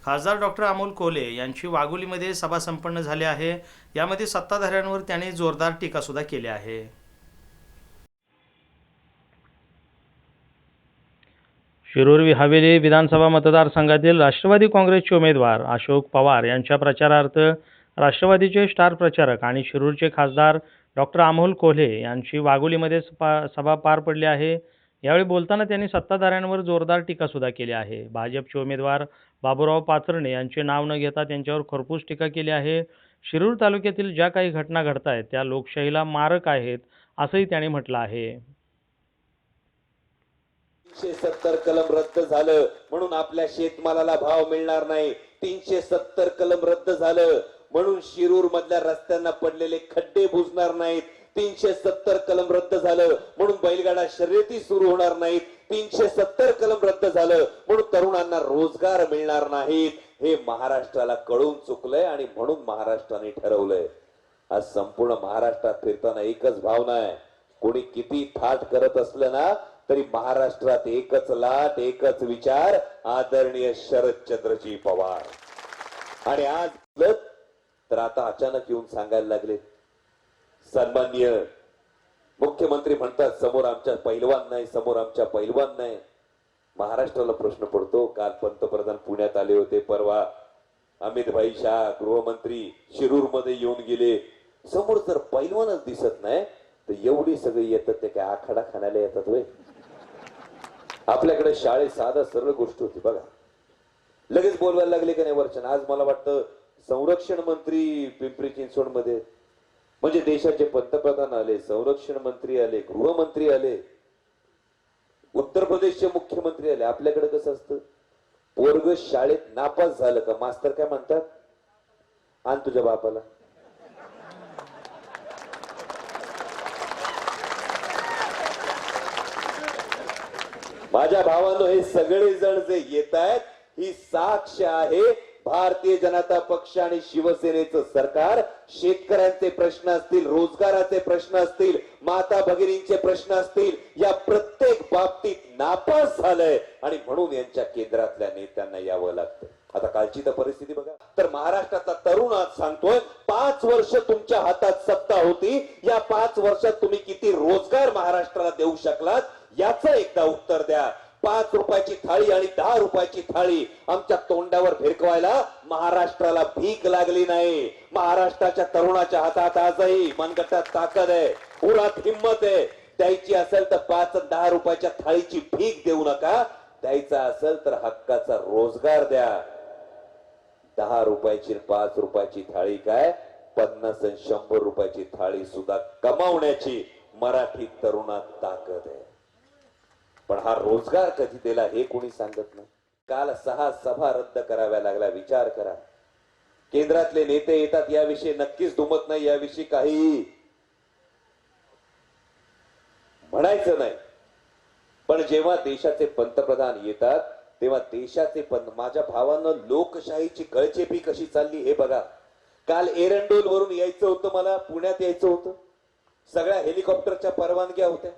खासदार डॉक्टर अमोल कोल्हे यांची वाघोलीमध्ये सभा संपन्न झाली आहे. यामध्ये सत्ताधाऱ्यांवर त्यांनी जोरदार टीकासुद्धा केली आहे. शिरूर हवेली विधानसभा मतदारसंघातील राष्ट्रवादी काँग्रेसचे उमेदवार अशोक पवार यांच्या प्रचारार्थ राष्ट्रवादीचे स्टार प्रचारक आणि शिरूरचे खासदार डॉक्टर अमोल कोल्हे यांची वाघोलीमध्ये सभा पार पडली आहे. यावेळी बोलताना त्यांनी सत्ताधाऱ्यांवर जोरदार टीकासुद्धा केली आहे. भाजपचे उमेदवार बाबूराव पाचरणे यांचे नाव न घेता त्यांच्यावर खरपूस टीका केली आहे. शिरूर तालुक्यातील ज्या काही घटना घडत आहेत त्या लोकशाहीला मारक आहेत असंही त्यांनी म्हटलं आहे. 370 कलम रद्द झालं म्हणून आपल्या शेतमालाला भाव मिळणार नाही. 370 कलम रद्द झालं म्हणून शिरूर मधल्या रस्त्यांना पडलेले खड्डे बुजणार नाहीत. 370 कलम रद्द झालं म्हणून बैलगाडा शर्यती सुरू होणार नाहीत. 370 कलम रद्द झालं म्हणून तरुणांना रोजगार मिळणार नाहीत. हे महाराष्ट्राला कळून चुकलंय आणि म्हणून महाराष्ट्राने ठरवलंय. आज संपूर्ण महाराष्ट्रात फिरताना एकच भावना आहे, कोणी किती थाट करत असलं ना तरी महाराष्ट्रात एकच लाट एकच विचार, आदरणीय शरदचंद्रजी पवार. आणि आज तर आता अचानक येऊन सांगायला लागले. सन्माननीय मुख्यमंत्री म्हणतात समोर आमच्या पैलवान नाही, समोर आमच्या पैलवान नाही. महाराष्ट्राला प्रश्न पडतो. काल पंतप्रधान पुण्यात आले होते, परवा अमित भाई शाह गृहमंत्री शिरूर मध्ये येऊन गेले. समोर जर पैलवानच दिसत नाही तर एवढी सगळी येतात ते काय आखाडा खाण्याला येतात होय? आपल्याकडे शाळेत साधा सरळ गोष्ट होती बघा, लगेच बोलवायला लागले का नाही वरचन. आज मला वाटतं संरक्षण मंत्री पिंपरी चिंचवड मध्ये, म्हणजे देशाचे पंतप्रधान आले, संरक्षण मंत्री आले, गृहमंत्री आले, उत्तर प्रदेशचे मुख्यमंत्री आले. आपल्याकडे कसं असतं, पोरग शाळेत नापास झालं का मास्तर काय म्हणतात, आण तुझ्या बापाला. माझ्या भावांनो, हे सगळे जण जे येत आहेत ही साक्ष आहे भारतीय जनता पक्ष आणि शिवसेनेचं सरकार शेतकऱ्यांचे प्रश्न असतील, रोजगाराचे प्रश्न असतील, माता भगिनींचे प्रश्न असतील, या प्रत्येक बाबतीत नापास झालंय आणि म्हणून यांच्या केंद्रातल्या नेत्यांना यावं लागतं. आता कालची तर परिस्थिती बघा. तर महाराष्ट्राचा तरुण आज सांगतोय 5 वर्ष तुमच्या हातात सत्ता होती, या 5 वर्षात तुम्ही किती रोजगार महाराष्ट्राला देऊ शकलात याचं एकदा उत्तर द्या. 5 रुपयाची थाळी आणि 10 रुपयाची थाळी आमच्या तोंडावर भिरकवायला महाराष्ट्राला भीक लागली नाही. महाराष्ट्राच्या तरुणाच्या हातात आजही मनगटात ताकद आहे, उरात हिंमत आहे. द्यायची असेल तर 5 आणि 10 रुपयाच्या थाळीची भीक देऊ नका, द्यायचा असेल तर हक्काचा रोजगार द्या. 10 रुपयाची 5 रुपयाची थाळी काय, 50 आणि 100 रुपयाची थाळी सुद्धा कमावण्याची मराठी तरुणात ताकद आहे. पण हा रोजगार कधी दिला हे कोणी सांगत नाही. काल 6 सभा रद्द कराव्या लागल्या. विचार करा, केंद्रातले नेते येतात याविषयी नक्कीच दुमत नाही, याविषयी काही म्हणायचं नाही. पण जेव्हा देशाचे पंतप्रधान येतात तेव्हा देशाचे माझ्या भावांना लोकशाहीची गळचेपी कशी चालली हे बघा. काल एरंडोल वरून यायचं होतं, मला पुण्यात यायचं होतं, सगळ्या हेलिकॉप्टरच्या परवानग्या होत्या.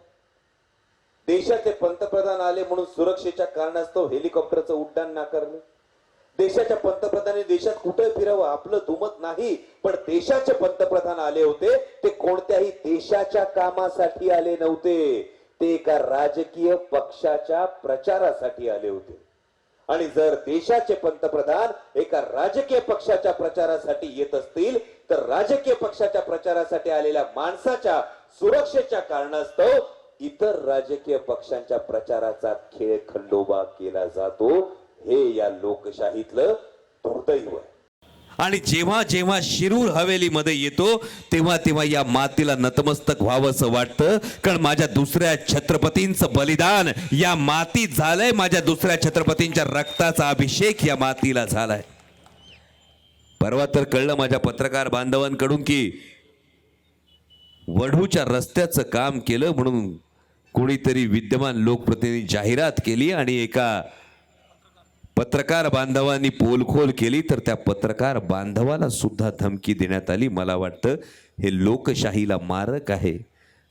देशाचे पंतप्रधान आले म्हणून सुरक्षेच्या कारणास्तव हेलिकॉप्टरचं उड्डाण नाकारलं. देशाच्या पंतप्रधानांनी देशात कुठे फिरावं आपलं दुमत नाही, पण देशाचे पंतप्रधान आले होते ते कोणत्याही देशाच्या कामासाठी आले नव्हते, ते एका राजकीय पक्षाच्या प्रचारासाठी आले होते. आणि जर देशाचे पंतप्रधान एका राजकीय पक्षाच्या प्रचारासाठी येत असतील तर राजकीय पक्षाच्या प्रचारासाठी आलेल्या माणसाच्या सुरक्षेच्या कारणास्तव इतर राजकीय पक्षांच्या प्रचाराचा खेळ खंडोबा केला जातो. हे या लोकशाहीतलं दुर्दैव आहे. आणि जेव्हा जेव्हा शिरूर हवेलीमध्ये येतो तेव्हा तेव्हा या मातीला नतमस्तक व्हावंसं वाटतं, कारण माझ्या दुसऱ्या छत्रपतींचं बलिदान या मातीत झालंय, माझ्या दुसऱ्या छत्रपतींच्या रक्ताचा अभिषेक या मातीला झालाय. परवा तर कळलं माझ्या पत्रकार बांधवांकडून की वढूच्या रस्त्याचं काम केलं म्हणून कोणीतरी विद्यमान लोकप्रतिनिधी जाहिरात केली आणि एका पत्रकार बांधवांनी पोलखोल केली, तर त्या पत्रकार बांधवाला सुद्धा धमकी देण्यात आली. मला वाटतं हे लोकशाहीला मारक आहे.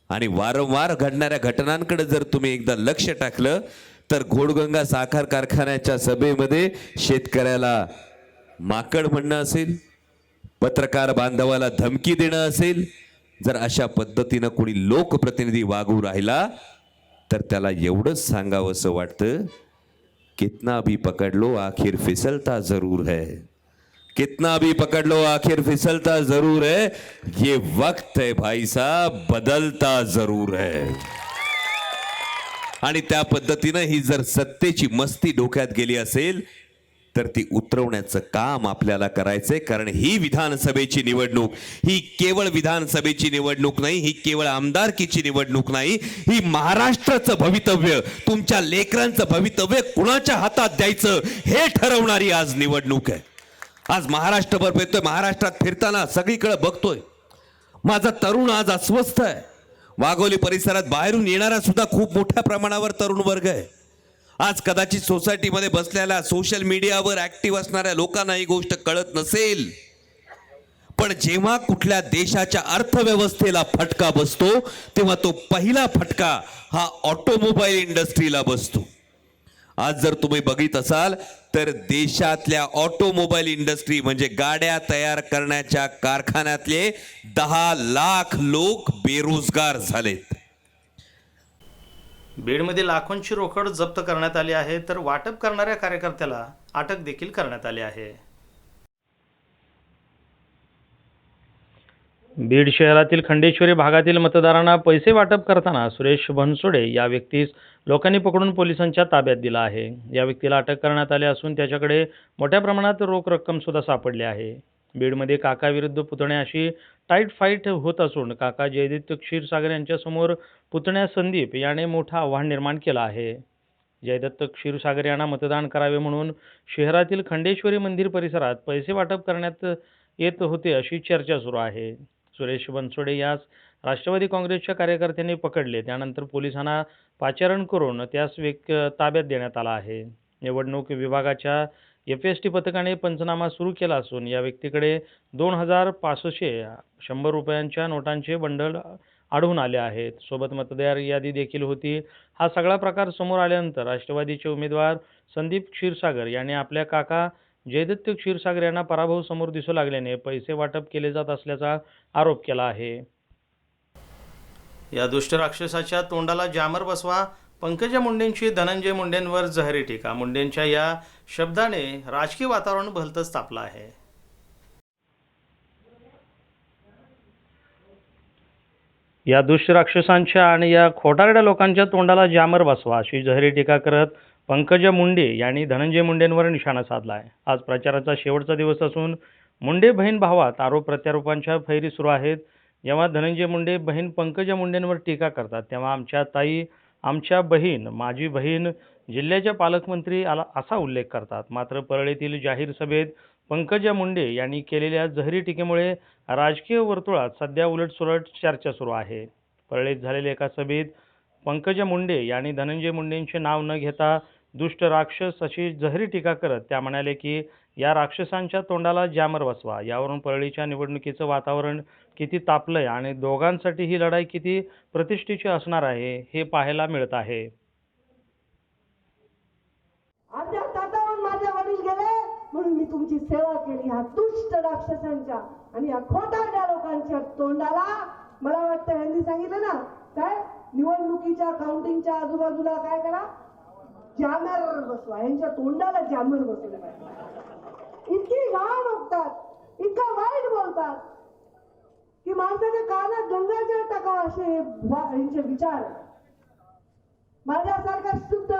आणि वारंवार घडणाऱ्या घटनांकडे जर तुम्ही एकदा लक्ष टाकलं तर घोडगंगा साखर कारखान्याच्या सभेमध्ये शेतकऱ्याला माकड म्हणणं असेल, पत्रकार बांधवाला धमकी देणं असेल, जर अशा पद्धतीनं कोणी लोकप्रतिनिधी वागू राहिला तर त्याला एवढंच सांगावंसं वाटतं, कितना भी पकड़ लो आखिर फिसलता जरूर है, कितना भी पकड़ लो आखिर फिसलता जरूर है, ये वक्त है भाई साहब बदलता जरूर है. आणि त्या पद्धतीनं ही जर सत्तेची मस्ती डोक्यात गेली असेल तर ती उतरवण्याचं काम आपल्याला करायचंय. कारण ही विधानसभेची निवडणूक ही केवळ विधानसभेची निवडणूक नाही, ही केवळ आमदारकीची निवडणूक नाही, ही महाराष्ट्राचं भवितव्य, तुमच्या लेकरांचं भवितव्य कुणाच्या हातात द्यायचं हे ठरवणारी आज निवडणूक आहे. आज महाराष्ट्रभर फिरतोय, महाराष्ट्रात फिरताना सगळीकडे बघतोय माझा तरुण आज अस्वस्थ आहे. वाघोली परिसरात बाहेरून येणारा सुद्धा खूप मोठ्या प्रमाणावर तरुण वर्ग आहे. आज कदाचित सोसायटीमध्ये बसलेल्या सोशल मीडियावर ऍक्टिव्ह असणाऱ्या लोकांना ही गोष्ट कळत नसेल, पण जेव्हा कुठल्या देशाच्या अर्थव्यवस्थेला फटका बसतो तेव्हा तो पहिला फटका हा ऑटोमोबाईल इंडस्ट्रीला बसतो. आज जर तुम्ही बघित असाल तर देशातल्या ऑटोमोबाईल इंडस्ट्री म्हणजे गाड्या तयार करण्याच्या कारखान्यातले 10 लाख लोक बेरोजगार झालेत. बीडमध्ये लाखोंची रोकड जप्त करण्यात आली आहे, तर वाटप करणाऱ्या कार्यकर्त्याला अटक देखील करण्यात आली आहे. बीड शहरातील खंडेश्वरी भागातील मतदारांना पैसे वाटप करताना सुरेश बनसोडे या व्यक्तीस लोकांनी पकडून पोलिसांच्या ताब्यात दिला आहे. या व्यक्तीला अटक करण्यात आली असून त्याच्याकडे मोठ्या प्रमाणात रोख रक्कम सुद्धा सापडली आहे. बीडमध्ये काका विरुद्ध पुतण्या अशी टाईट फाईट होत असून काका जयदत्त क्षीरसागर यांच्यासमोर पुतण्या संदीप याने मोठं आव्हान निर्माण केलं आहे. जयदत्त क्षीरसागर यांना मतदान करावे म्हणून शहरातील खंडेश्वरी मंदिर परिसरात पैसे वाटप करण्यात येत होते अशी चर्चा सुरू आहे. सुरेश बनसोडे यास राष्ट्रवादी काँग्रेसच्या कार्यकर्त्यांनी पकडले, त्यानंतर पोलिसांना पाचारण करून त्यास ताब्यात देण्यात आला आहे. निवडणूक विभागाच्या FST पथकाने पंचनामा सुरू केला असून या व्यक्तीकडे 2,500 100 रुपयांच्या नोटांचे बंडल आढळून आले आहेत. सोबत मतदार यादी देखील होती. हा सगळा प्रकार समोर आल्यानंतर राष्ट्रवादीचे उमेदवार संदीप क्षीरसागर यांनी आपल्या काका जयदत्त क्षीरसागर यांना पराभव समोर दिसू लागल्याने पैसे वाटप केले जात असल्याचा आरोप केला आहे. या दुष्ट राक्षसाच्या तोंडाला जामर बसवा, पंकजा मुंडेंची धनंजय मुंडेंवर जहरी टीका. मुंडेंच्या या शब्दाने राजकीय वातावरण भलतंच तापलं आहे. या दुष्ट राक्षसांच्या आणि या खोटारड्या लोकांच्या तोंडाला जामर बसवा अशी जहरी टीका करत पंकजा मुंडे यांनी धनंजय मुंडेंवर निशाणा साधला आहे. आज प्रचाराचा शेवटचा दिवस असून मुंडे बहीण भावात आरोप प्रत्यारोपांच्या फैरी सुरू आहेत. जेव्हा धनंजय मुंडे बहीण पंकजा मुंडेंवर टीका करतात तेव्हा आमच्या ताई, आमच्या बहीण, माझी बहीण, जिल्ह्याच्या पालकमंत्री असा उल्लेख करतात. मात्र परळीतील जाहीर सभेत पंकजा मुंडे यांनी केलेल्या जहरी टीकेमुळे राजकीय वर्तुळात सध्या उलटसुलट चर्चा सुरू आहे. परळीत झालेल्या एका सभेत पंकजा मुंडे यांनी धनंजय मुंडेंचे नाव न घेता दुष्ट राक्षस अशी जहरी टीका करत त्या म्हणाले की या राक्षसांच्या तोंडाला जामर बसवा. यावरून परळीच्या निवडणुकीचं वातावरण किती तापलंय आणि दोघांसाठी ही लढाई किती प्रतिष्ठेची असणार आहे हे पाहायला मिळत आहे. आमच्या ताटावरून माझे वडील गेले म्हणून मी तुमची सेवा केली. ह्या दुष्ट राक्षसांच्या आणि या खोटारड्या लोकांच्या तोंडाला मला वाटतं यांनी सांगितलं ना काय निवडणुकीच्या काउंटिंगच्या आजूबाजूला काय करा, जामर बसवा. यांच्या तोंडाला जामर बसवलं पाहिजे. इतकी घाण बघतात, इतका वाईट बोलतात की माणसाच्या कानात गंगाजळ टाकावं असे यांचे विचार. माझ्यासारखा शुद्ध,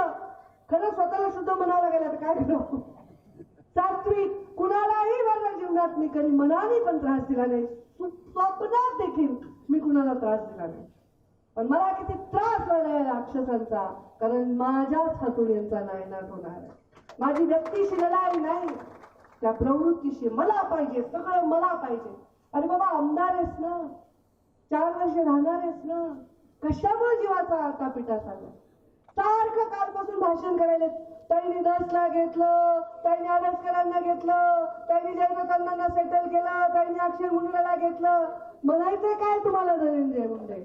खरं स्वतःला शुद्ध म्हणावं लागेल तर काय करू. सात्विक, कुणालाही माझ्या जीवनात मी कधी मनाने पण त्रास दिला नाही, स्वप्नात देखील मी कुणाला त्रास दिला नाही. पण मला किती त्रास झाला या राक्षसांचा, कारण माझ्याच हातून यांचा नायनाट होणार आहे. माझी व्यक्तीशी लढाई नाही, त्या प्रवृत्तीशी मला पाहिजे, सगळं मला पाहिजे. अरे बाबा आमदार आहेस ना, 4 वर्ष राहणार आहेस ना, कशामुळे जीवाचा आटापिटा चालला? सारखं कालपासून भाषण करायला, त्यांनी 10 घेतलं, त्यांनी आडसकरांना घेतलं, त्यांनी जयप्रकांना सेटल केलं, त्यांनी अक्षय मुंडेला घेतलं. म्हणायचंय काय तुम्हाला धनंजय मुंडे?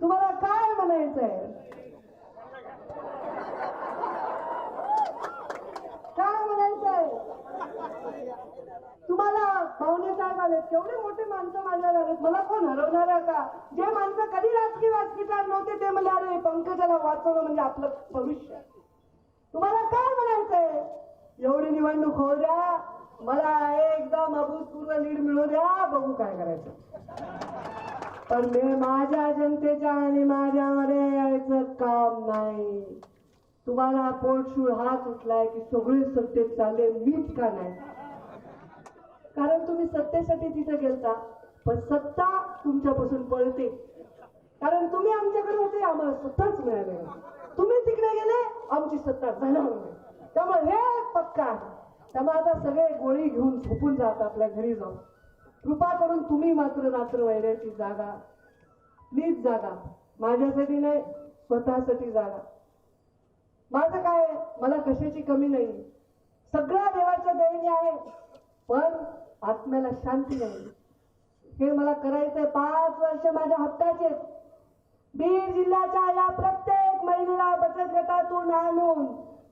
तुम्हाला काय म्हणायचंय? काय म्हणायचंय तुम्हाला? पाहुणे साहेब आलेत, केवढे मोठे माणसं माझ्या झालेत, मला कोण हरवणार आहे का? जे माणसं कधी राजकीय वाचकीटार नव्हते ते म्हणजे अरे पंकजाला वाचवलं म्हणजे आपलं भविष्य. तुम्हाला काय म्हणायचंय? एवढी निवडणूक होऊ द्या, मला एकदम अभूतपूर्व लीड मिळू द्या, बघू काय करायचं. पण मी माझ्या जनतेच्या आणि माझ्यामध्ये यायचं काम नाही. तुम्हाला पोटशूळ हात उठलाय की सगळे सत्तेत चालले, मीच का नाही? कारण तुम्ही सत्तेसाठी तिथे गेलता, पण सत्ता तुमच्यापासून पळते. कारण तुम्ही आमच्याकडे होते, आम्हाला सत्ताच मिळाली नाही. तुम्ही तिकडे गेले, आमची सत्ता जाणार नाही. त्यामुळे हे पक्का आहे. त्यामुळे आता सगळे गोळी घेऊन झोपून जात आपल्या घरी जाऊन. कृपा करून तुम्ही मात्र रात्र वैऱ्याची जागा, प्लीज जागा. माझ्यासाठी नाही, स्वतःसाठी जागा. माझं काय, मला कशाची कमी नाही, सगळं देवाच्या दयेने आहे. पण आत्म्याला शांती नाही. हे मला करायचंय. 5 वर्ष माझ्या हक्काचे. बीड जिल्ह्याच्या या प्रत्येक महिलेला बचत गटातून आणून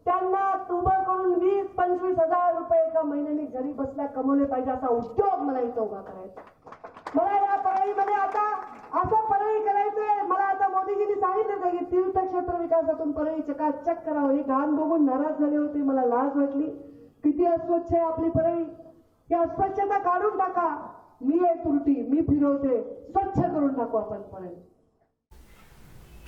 त्यांना उभं करून 20-25 हजार रुपये एका महिन्याने घरी बसल्या कमवले पाहिजे असा उद्योग मला इथं उभा करायचा. मला या परळीमध्ये आता असं परळी करायचंय. मला आता मोदीजींनी सांगितलं की तीर्थक्षेत्र विकासातून परळी चकाचक करावं. ही घाण बघून नाराज झाले होते, मला लाज वाटली. किती अस्वच्छ आहे आपली परळी. ही अस्वच्छता काढून टाका. मी आहे तुरटी, मी फिरवते, स्वच्छ करून टाकू आपण परळी.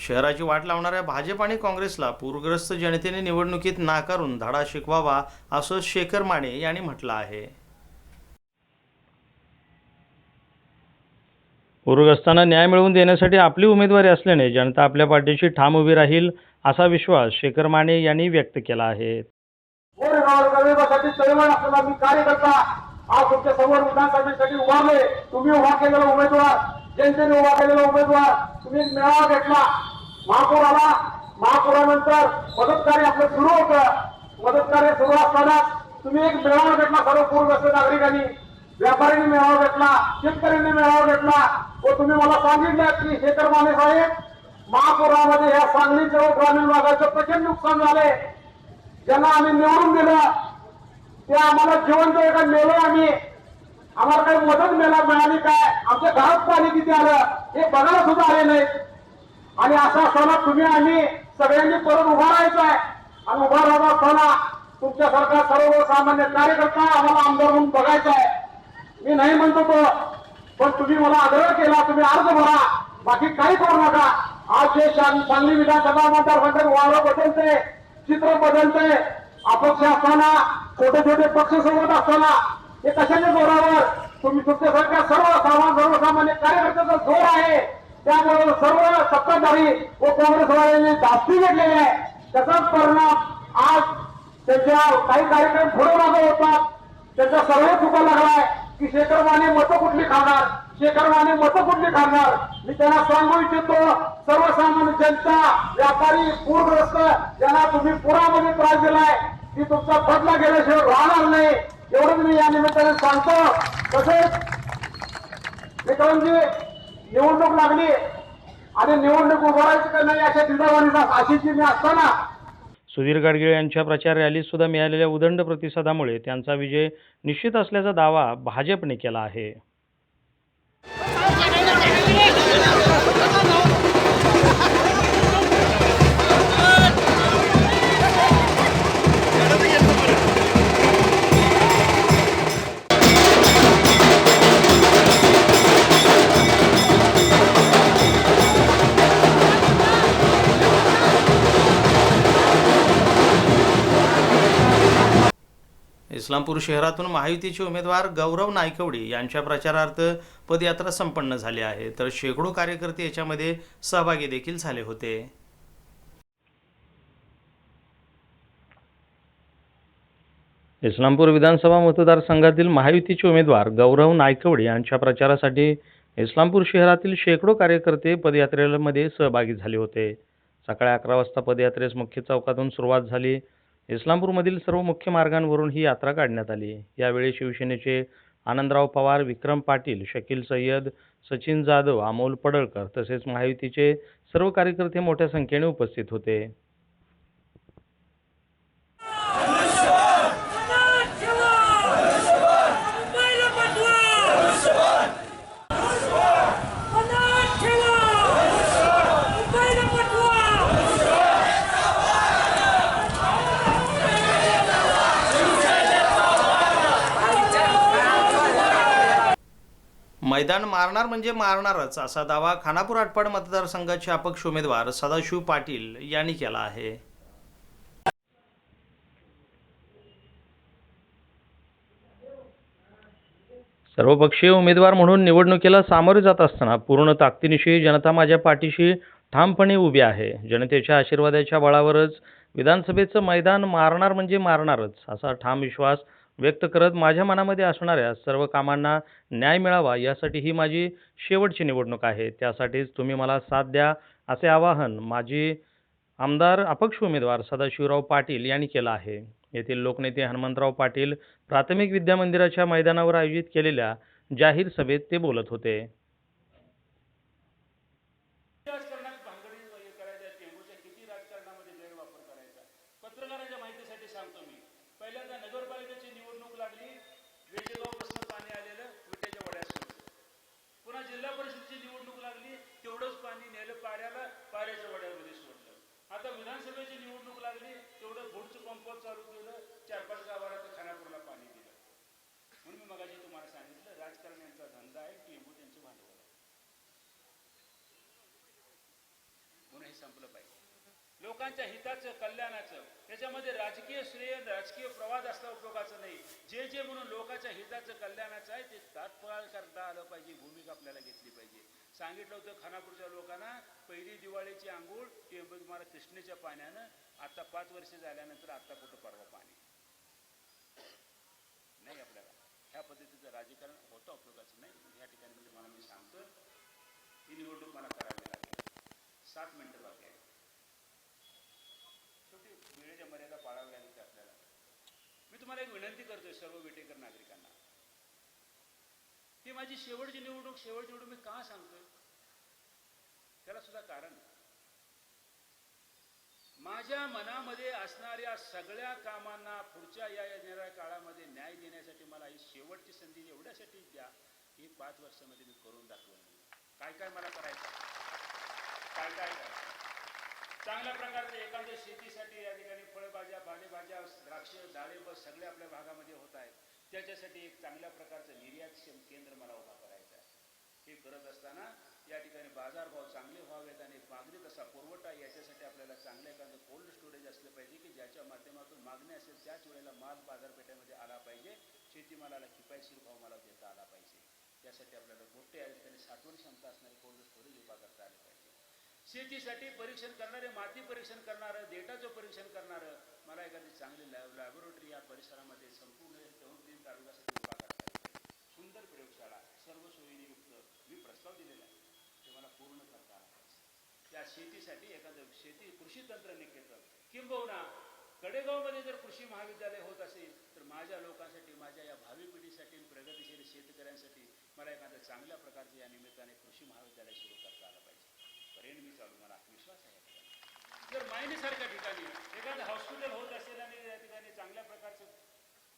शहराची वाट लावणाऱ्या भाजप आणि काँग्रेसला पूरग्रस्त जनतेने निवडणुकीत नाकारून धडा शिकवावा असं शेखर माने यांनी म्हटलं आहे. पूरग्रस्तांना न्याय मिळवून देण्यासाठी आपली उमेदवारी असल्याने जनता आपल्या पाठीशी ठाम उभी राहील असा विश्वास शेखर माने यांनी व्यक्त केला आहे. चळवळ असताना मी कार्यकर्ता आज तुमच्या समोर विधानसभेसाठी उभारले. तुम्ही उभा केलेला उमेदवार, जनतेने उभा केलेला उमेदवार, तुम्ही एक मेळावा घेतला, महापौर आला. महापौरानंतर मदत कार्य आपलं सुरू होतं. मदत कार्य सुरू असताना तुम्ही एक मेळावा घेतला, सर्व पूरग्रस्त नागरिकांनी, व्यापाऱ्यांनी मेळावा घेतला, शेतकऱ्यांनी मेळावा घेतला. व तुम्ही मला सांगितलं की शेखर माने साहेब, महापुरामध्ये या सांगली जवळ ग्रामीण भागाचं प्रचंड नुकसान झाले. ज्यांना आम्ही निवडून दिलं ते आम्हाला जिवंत एका मेलो आम्ही, आम्हाला काही मदत मिळाली काय, आमच्या घरात पाणी किती आलं हे बघायला सुद्धा आले नाहीत. आणि असा असताना तुम्ही आम्ही सगळ्यांनी परत उभा राहायचं आहे. आणि उभा राहत असताना तुमच्यासारखा सर्वसामान्य कार्यकर्ता आम्हाला आमदार म्हणून बघायचा आहे. मी नाही म्हणतो तो, पण तुम्ही मला आग्रह केला, तुम्ही अर्ज भरा, बाकी काही करू नका. आज जे सांगली विधानसभा मतदारसंघात वारं बदलते, चित्र बदलते. अपक्ष असताना, छोटे छोटे पक्ष सोबत असताना हे कशाच्या जोरावर तुम्ही तुमच्यासारख्या सर्वसामान्य कार्यकर्त्याचा जोर आहे. त्यामुळे सर्व सत्ताधारी व काँग्रेसवाल्यांनी धास्ती घेतलेली आहे. त्याचाच परिणाम आज त्यांच्या काही कार्यक्रम पुढे मागे होतात. त्यांचा सर्व चुका लागलाय की शेखर माने मतं कुठली खाणार, शेखर माने मतं कुठली खाणार. मी त्यांना सांगू इच्छितो, सर्वसामान्य जनता, व्यापारी, पूरग्रस्त ज्यांना तुम्ही पुरामध्ये त्रास दिलाय की तुमचा बदला गेल्याशिवाय राहणार नाही, एवढंच मी या निमित्ताने सांगतो. तसेच मित्रांजी, निवडणूक लागली आणि निवडणूक उभारायची का नाही अशा दिदावानीचा आशेची मी असताना सुधीर गाडगीळ यांच्या प्रचार रॅलीत सुद्धा मिळालेल्या उदंड प्रतिसादामुळे त्यांचा विजय निश्चित असल्याचा दावा भाजपने केला आहे. इस्लामपूर शहरातून महायुतीचे उमेदवार गौरव नायकवडी यांच्या प्रचारार्थ पदयात्रा संपन्न झाली आहे, तर शेकडो कार्यकर्ते याच्यामध्ये सहभागी देखील झाले होते. इस्लामपूर विधानसभा मतदारसंघातील महायुतीचे उमेदवार गौरव नायकवडी यांच्या प्रचारासाठी इस्लामपूर शहरातील शेकडो कार्यकर्ते पदयात्रेमध्ये सहभागी झाले होते. सकाळी 11 वाजता पदयात्रेस मुख्य चौकातून सुरुवात झाली. इस्लामपूरमधील सर्व मुख्य मार्गांवरून ही यात्रा काढण्यात आली. यावेळी शिवसेनेचे आनंदराव पवार, विक्रम पाटील, शकील सय्यद, सचिन जाधव, अमोल पडळकर तसेच महायुतीचे सर्व कार्यकर्ते मोठ्या संख्येने उपस्थित होते. मैदान मारणार म्हणजे मारणारच असा दावा खानापूर आटपाड मतदारसंघाचे अपक्ष उमेदवार सदाशिव पाटील यांनी केला आहे. सर्वपक्षीय उमेदवार म्हणून निवडणुकीला सामोरे जात असताना पूर्ण ताकदीनिशी जनता माझ्या पाठीशी ठामपणे उभी आहे. जनतेच्या आशीर्वादाच्या बळावरच विधानसभेचं मैदान मारणार म्हणजे मारणारच असा ठाम विश्वास व्यक्त करत माझ्या मनामध्ये असणाऱ्या सर्व कामांना न्याय मिळावा यासाठी ही माझी शेवटची निवडणूक आहे. त्यासाठीच तुम्ही मला साथ द्या असे आवाहन माजी आमदार अपक्ष उमेदवार सदाशिवराव पाटील यांनी केलं आहे. येथील लोकनेते हनुमंतराव पाटील प्राथमिक विद्या मंदिराच्या मैदानावर आयोजित केलेल्या जाहीर सभेत ते बोलत होते. पत्रकारांच्या माहितीसाठी सांगतो मी, पहिल्यांदा नगरपालिकेची निवडणूक लागली, वेजेगावपासून पाणी आलेलं विट्याच्या वड्यासोबत. पुन्हा जिल्हा परिषदेची निवडणूक लागली, तेवढंच पाणी नेलं पाऱ्याला, पाऱ्याच्या वड्यामध्ये सोडलं. आता विधानसभेची निवडणूक लागली, तेवढं बोटचं पंप चालू केलं, 4-5 गावाला तर खानापूरला पाणी दिलं. म्हणून मी मगाशी तुम्हाला सांगितलं, राजकारण यांचा धंदा आहे, टेंबू त्यांचं भांडवल आहे. म्हणून हे संपलं पाहिजे. लोकांच्या हिताचं, कल्याणाचं, त्याच्यामध्ये राजकीय श्रेय, राजकीय प्रवाद असता उपयोगाचं नाही. जे जे म्हणून लोकांच्या हिताचं, कल्याणाचं आहे ते तात्काळ करता आलं पाहिजे, भूमिका आपल्याला घेतली पाहिजे. सांगितलं होतं खानापूरच्या लोकांना, पहिली दिवाळीची आंघोळ टेंबू तुम्हाला कृष्णेच्या पाण्यानं, आता 5 वर्ष झाल्यानंतर आता कुठं परवा पाणी नाही. आपल्याला ह्या पद्धतीचं राजकारण होतं उपयोगाचं नाही. या ठिकाणी तुम्हाला मी सांगतो, ही निवडणूक मला करावी लागेल. 7 मिनिटं बाकी आहे. वेळेच्या मर्यादा पाळावी लागते आपल्याला. मी तुम्हाला एक विनंती करतोय सर्व विटेकर नागरिकांना, ही माझी शेवटची निवडणूक मी का सांगतोय त्याला सुद्धा कारण, माझ्या मनामध्ये असणाऱ्या सगळ्या कामांना पुढच्या या येणाऱ्या काळामध्ये न्याय देण्यासाठी मला ही शेवटची संधी एवढ्यासाठी द्या की 5 वर्षामध्ये मी करून दाखवेन. काय काय मला करायचं, काय काय करायचं. चांगल्या प्रकारचे एखाद्या शेतीसाठी या ठिकाणी फळभाज्या, पालेभाज्या, द्राक्ष, डाळिंब सगळे आपल्या भागामध्ये होत आहेत. त्याच्यासाठी एक चांगल्या प्रकारचं निर्यातक्षम केंद्र मला उभा करायचं आहे. हे करत असताना या ठिकाणी बाजारभाव चांगले व्हावेत आणि मागणी तसा पुरवठा, याच्यासाठी आपल्याला चांगलं एखादं कोल्ड स्टोरेज असलं पाहिजे की ज्याच्या माध्यमातून मागणी असेल त्याच वेळेला माल बाजारपेठेमध्ये आला पाहिजे. शेतीमालाला किफायतशीर भाव मला देता आला पाहिजे. त्यासाठी आपल्याला मोठे या ठिकाणी साठवण क्षमता असणारे कोल्ड स्टोरेज उभा करता आले पाहिजे. शेतीसाठी परीक्षण करणारे, माती परीक्षण करणारं, डेटाचं परीक्षण करणारं मला एखादी चांगली लॅबोरेटरी या परिसरामध्ये संपूर्ण तरुण तालुक्यासाठी उभा करता आली पाहिजे. सुंदर प्रयोगशाळा, सर्व सोयीने युक्त मी प्रस्ताव दिलेला आहे, ते मला पूर्ण करता आला पाहिजे. त्या शेतीसाठी एखादं कृषी तंत्रनिकेतन किंबहुना कडेगावमध्ये जर कृषी महाविद्यालय होत असेल तर माझ्या लोकांसाठी, माझ्या या भावी पिढीसाठी, प्रगतीशील शेतकऱ्यांसाठी मला एखाद्या चांगल्या प्रकारचे या निमित्ताने कृषी महाविद्यालय सुरू करता आलं पाहिजे. करेन मी चालू, मला आत्मविश्वास आहे. जर मायनीसारख्या ठिकाणी एखादं हॉस्पिटल होत असेल आणि या ठिकाणी चांगल्या प्रकारचं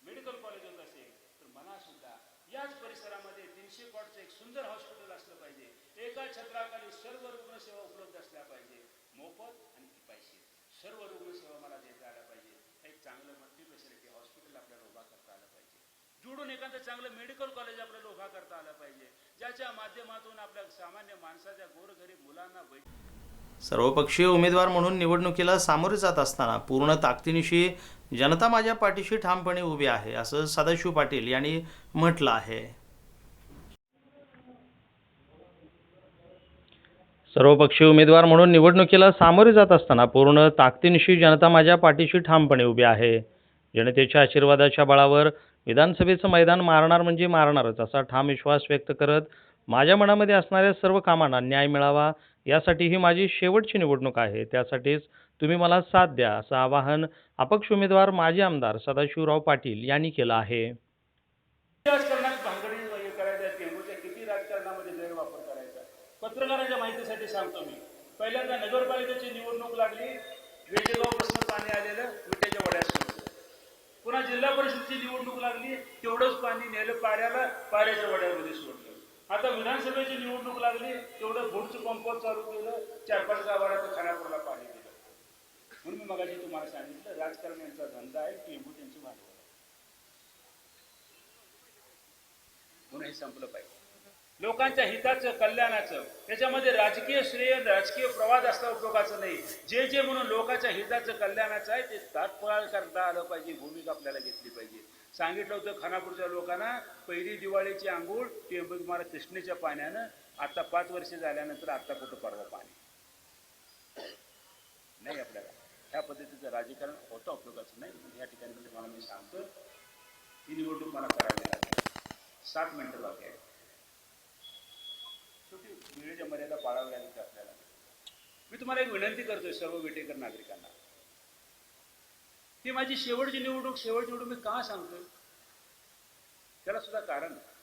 मेडिकल कॉलेज होत असेल तर मला सुद्धा याच परिसरामध्ये 300 कॉटचं एक सुंदर हॉस्पिटल असलं पाहिजे. एका छत्राखाली सर्व रुग्णसेवा उपलब्ध असल्या पाहिजे, मोफत आणि किफायतशीर सर्व रुग्णसेवा मला देता आल्या पाहिजे. एक चांगलं मल्टी स्पेशालिटी हॉस्पिटल आपल्याला उभा करता आलं पाहिजे. जोडून एखादं चांगलं मेडिकल कॉलेज आपल्याला उभा करता आलं पाहिजे, ज्याच्या माध्यमातून आपल्या सामान्य माणसाच्या गोरगरीब मुलांना सर्वपक्षीय उमेदवार म्हणून निवडणुकीला सामोरे जात असताना पूर्ण ताकदीनिशी जनता माझ्या पाठीशी ठामपणे उभी आहे असं सदाशिव पाटील यांनी म्हटलं आहे. सर्वपक्षीय उमेदवार म्हणून निवडणुकीला सामोरे जात असताना पूर्ण ताकदीनिशी जनता माझ्या पाठीशी ठामपणे उभी आहे. जनतेच्या आशीर्वादाच्या बळावर विधानसभेचं मैदान मारणार म्हणजे मारणारच असा ठाम विश्वास व्यक्त करत माझ्या मनामध्ये असणाऱ्या सर्व कामांना न्याय मिळावा यासाठी ही माझी शेवटची निवडणूक आहे, त्यासाठीच तुम्ही मला साथ द्या असं आवाहन अपक्ष उमेदवार माजी आमदार सदाशिवराव पाटील यांनी केलं आहे. राजकारणात भांगडी करायच्या टेंबूच्या किती राजकारणामध्ये गैरवापर करायचा. पत्रकारांच्या माहितीसाठी सांगतो मी, पहिल्यांदा नगरपालिकेची निवडणूक लागली, वेजेगावपासून पाणी आलेलं विट्याच्या वड्यात सोडलं. पुन्हा जिल्हा परिषदेची निवडणूक लागली, तेवढंच पाणी नेलं पाऱ्याला, पाऱ्याच्या वड्यामध्ये सोडलं. आता विधानसभेची निवडणूक लागली, तेवढं बोटचं पंप चालू केलं, 4-5 गावाला तर खानापूरला पाणी दिलं. म्हणून मी मगाशी तुम्हाला सांगितलं, राजकारण यांचा धंदा आहे, टेंबू त्यांची भांडवल आहे. म्हणून हे संपलं पाहिजे. लोकांच्या हिताचं, कल्याणाचं, त्याच्यामध्ये राजकीय श्रेय, राजकीय प्रवाद असता उपयोगाचं नाही. जे जे म्हणून लोकांच्या हिताचं, कल्याणाचं आहे ते तात्काळ करता आलं पाहिजे, भूमिका आपल्याला घेतली पाहिजे. सांगितलं होतं खानापूरच्या लोकांना, पहिली दिवाळीची आंघोळ टेंबू तुम्हाला कृष्णेच्या पाण्यानं. आता 5 वर्ष झाल्यानंतर आता कुठं परवा पाणी नाही. आपल्याला ह्या पद्धतीचं राजकारण होता उपयोगाचं नाही. या ठिकाणी तुम्हाला मी सांगतो, ही निवडणूक मला करावी लागेल. 7 मिनिटं बाकी आहे. शेवटी वेळेच्या मर्यादा पाळावी लागेल आपल्याला. मी तुम्हाला एक विनंती करतोय सर्व विटेकर नागरिकांना, ही माझी शेवटची निवडणूक मी का सांगतोय त्याला सुद्धा कारण आहे.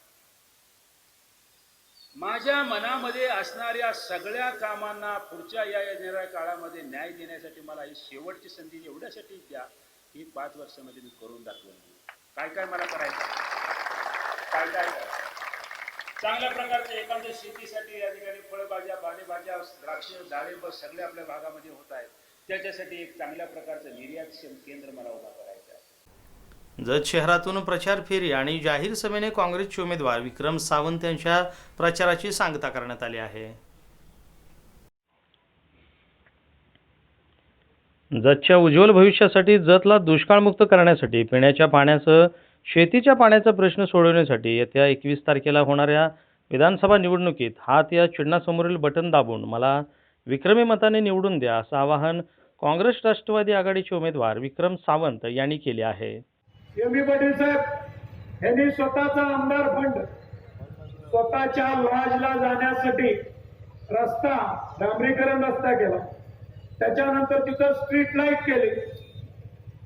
माझ्या मनामध्ये असणाऱ्या सगळ्या कामांना पुढच्या या येणाऱ्या काळामध्ये न्याय देण्यासाठी मला ही शेवटची संधी एवढ्यासाठी द्या, ही 5 वर्षामध्ये मी करून दाखवेन. काय काय मला करायचं, काय काय चांगल्या प्रकारचे एखाद्या शेतीसाठी या ठिकाणी फळभाज्या, पालेभाज्या, द्राक्ष, डाळिंब सगळे आपल्या भागामध्ये होत आहेत. त्याच्यासाठी एक चांगल्या प्रकारचं निर्यात केंद्र मला उभा करायचं आहे. जत शहरातून प्रचार फेरी आणि जाहीर सभेने काँग्रेसचे उमेदवार विक्रम सावंत यांच्या प्रचाराची सांगता करण्यात आली आहे. जतच्या उज्ज्वल भविष्यासाठी, जतला दुष्काळमुक्त करण्यासाठी, पिण्याच्या पाण्याचं, शेतीच्या पाण्याचा प्रश्न सोडवण्यासाठी येत्या 21 तारखेला होणाऱ्या विधानसभा निवडणुकीत हात या चिन्हासमोरील बटन दाबून मला विक्रमी मताने निवडून द्या असं आवाहन काँग्रेस राष्ट्रवादी आघाडीचे उमेदवार विक्रम सावंत यांनी केले आहे. एम पाटील साहेब यांनी स्वतःचा आमदार फंड स्वतःच्या लॉजला जाण्यासाठी रस्ता, डांबरीकरण रस्ता केला. त्याच्यानंतर तिथं स्ट्रीट लाईट केली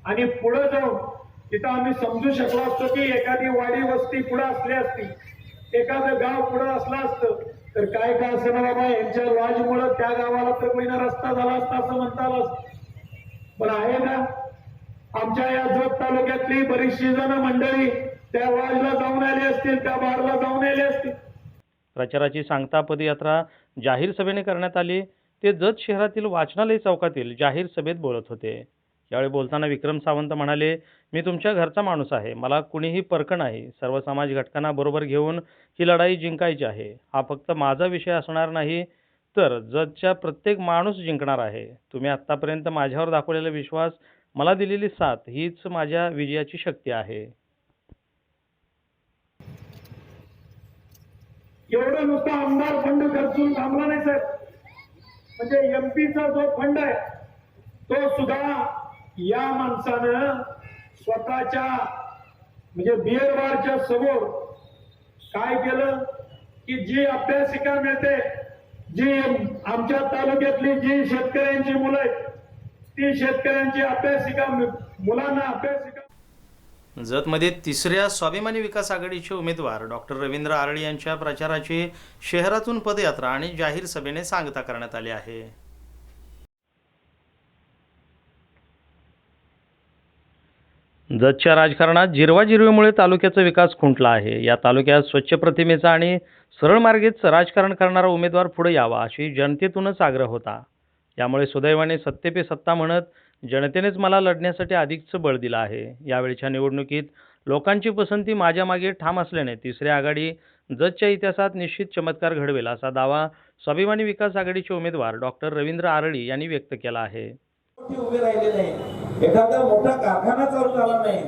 आणि पुढे जाऊन तिथं आम्ही समजू शकलो असतो की एखादी वाडी वस्ती पुढे असली असती, एखादं गाव पुढे असलं असतं तर काय का असं ना बाबा यांच्या लॉजमुळे त्या गावाला तर महिना रस्ता झाला असता असं म्हणता आलं असतं. पण आहे ना, आमच्या या जत तालुक्यातली बरीचशी जण मंडळी त्या लॉजला जाऊन आली असतील, त्या बारला जाऊन आले असतील. प्रचाराची सांगता पदयात्रा जाहीर सभेने करण्यात आली. ते जत शहरातील वाचनालय चौकातील जाहीर सभेत बोलत होते. यावेळी बोलताना विक्रम सावंत म्हणाले, मी तुमच्या घरचा माणूस आहे, मला कुणीही परक नाही. सर्व समाज घटकांना बरोबर घेऊन ही लढाई जिंकायची आहे. हा फक्त माझा विषय असणार नाही, तर जतच्या प्रत्येक माणूस जिंकणार आहे. तुम्ही आत्तापर्यंत माझ्यावर दाखवलेला विश्वास, मला दिलेली साथ हीच माझ्या विजयाची शक्ती आहे. एवढं नुसतं आमदार फंड खर्चून थांबला नाही साहेब. म्हणजे एमपीचा जो फंड आहे तो सुद्धा या माणसानं स्वतःच्या म्हणजे बिअर बारच्या समोर काय केलं की जी अभ्यासिका मिळते, जी आमच्या तालुक्यातली जी शेतकऱ्यांची मुलं आहेत ती शेतकऱ्यांची अभ्यासिका, मुलांना अभ्यासिका. जतमध्ये तिसऱ्या स्वाभिमानी विकास आघाडीचे उमेदवार डॉक्टर रवींद्र आरळी यांच्या प्रचाराची शहरातून पदयात्रा आणि जाहीर सभेने सांगता करण्यात आली आहे. जतच्या राजकारणात जिरवाजिरवीमुळे तालुक्याचा विकास खुंटला आहे. या तालुक्यात स्वच्छ प्रतिमेचा आणि सरळ मार्गेच राजकारण करणारा उमेदवार पुढे यावा अशी जनतेतूनच आग्रह होता. यामुळे सुदैवाने सत्ते पे सत्ता म्हणत जनतेनेच मला लढण्यासाठी अधिकचं बळ दिलं आहे. यावेळच्या निवडणुकीत लोकांची पसंती माझ्या मागे ठाम असल्याने तिसरी आघाडी जतच्या इतिहासात निश्चित चमत्कार घडवेल असा दावा स्वाभिमानी विकास आघाडीचे उमेदवार डॉक्टर रवींद्र आरळी यांनी व्यक्त केला आहे. उभे राहिले नाही, एखादा मोठा कारखाना चालू झाला नाही,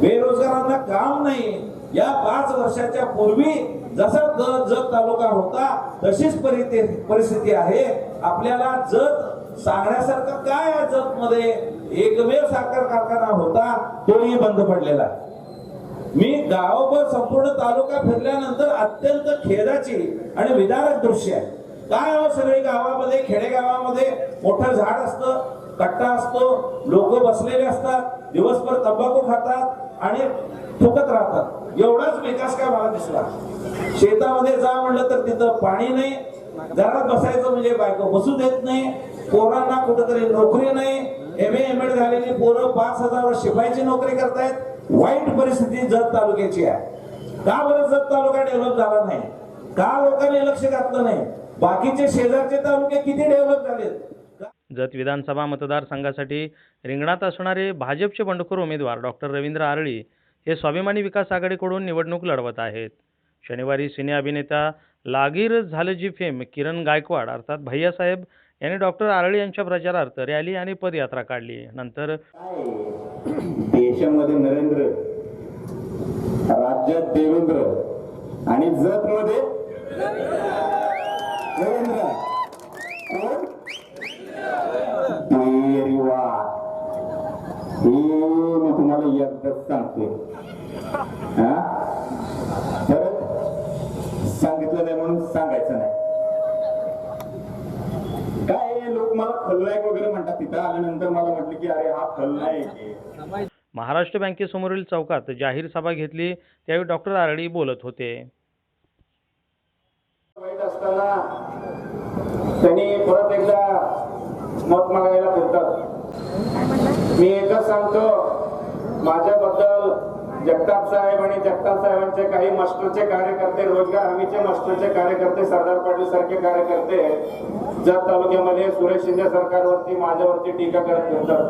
बेरोजगारांना काम नाही. या 5 वर्षाच्या पूर्वी जसा जत तालुका होता तशीच परिस्थिती आहे. आपल्याला जत सांगण्यासारखं काय आहे जतमध्ये? एकमेव साखर कारखाना होता, तोही बंद पडलेला आहे. मी गावभर संपूर्ण तालुका फिरल्यानंतर अत्यंत खेदाची आणि विदारक दृश्य आहे. काय हो, सगळी गावामध्ये, खेडेगावामध्ये मोठं झाड असतं, कट्टा असतो, लोक बसलेले असतात, दिवसभर तंबाखू खातात आणि फुकत राहतात. एवढाच विकास काय मला दिसला. शेतामध्ये जा म्हणलं तर तिथं पाणी नाही, घरात बसायचं म्हणजे बायको बसू देत नाही, पोरांना कुठेतरी नोकरी नाही, MA झालेली पोरं 5,000 शिपाईची नोकरी करतायत. वाईट परिस्थिती जत तालुक्याची आहे. का बरं जत तालुका डेव्हलप झाला नाही? का लोकांनी लक्ष घातलं नाही? बाकीचे शेजारचे तालुके किती डेव्हलप झालेत? जत विधानसभा मतदारसंघासाठी रिंगणात असणारे भाजपचे बंडखोर उमेदवार डॉक्टर रवींद्र आरळी हे स्वाभिमानी विकास आघाडीकडून निवडणूक लढवत आहेत. शनिवारी सिने अभिनेता लागीर झालजी फेम किरण गायकवाड अर्थात भैयासाहेब यांनी डॉक्टर आरळी यांच्या प्रचारार्थ रॅली आणि पदयात्रा काढली. नंतर देशामध्ये नरेंद्र, राज्यात देवेंद्र आणि जत मध्ये रवींद्र. मी तुम्हाला एकदाच सांगतोय, परत सांगितलं नाही म्हणून सांगायचं नाही. काय लोक मला खलनायक वगैरे म्हणतात. तिथं आल्यानंतर मला म्हटलं की अरे हा खलनायक. महाराष्ट्र बँकेसमोरील चौकात जाहीर सभा घेतली, त्यावेळी डॉक्टर आरळी बोलत होते. वाईट असताना त्यांनी परत एकदा मत मागायला फिरतात. मी एकच सांगतो, माझ्याबद्दल जगताप साहेब आणि जगताप साहेबांचे काही मास्टरचे कार्यकर्ते, रोजगार हमीचे मास्टरचे कार्यकर्ते, सरदार पाटील सारखे कार्यकर्ते जत तालुक्यामध्ये सुरेश शिंदे सरकारवरती, माझ्यावरती टीका करत फिरतात.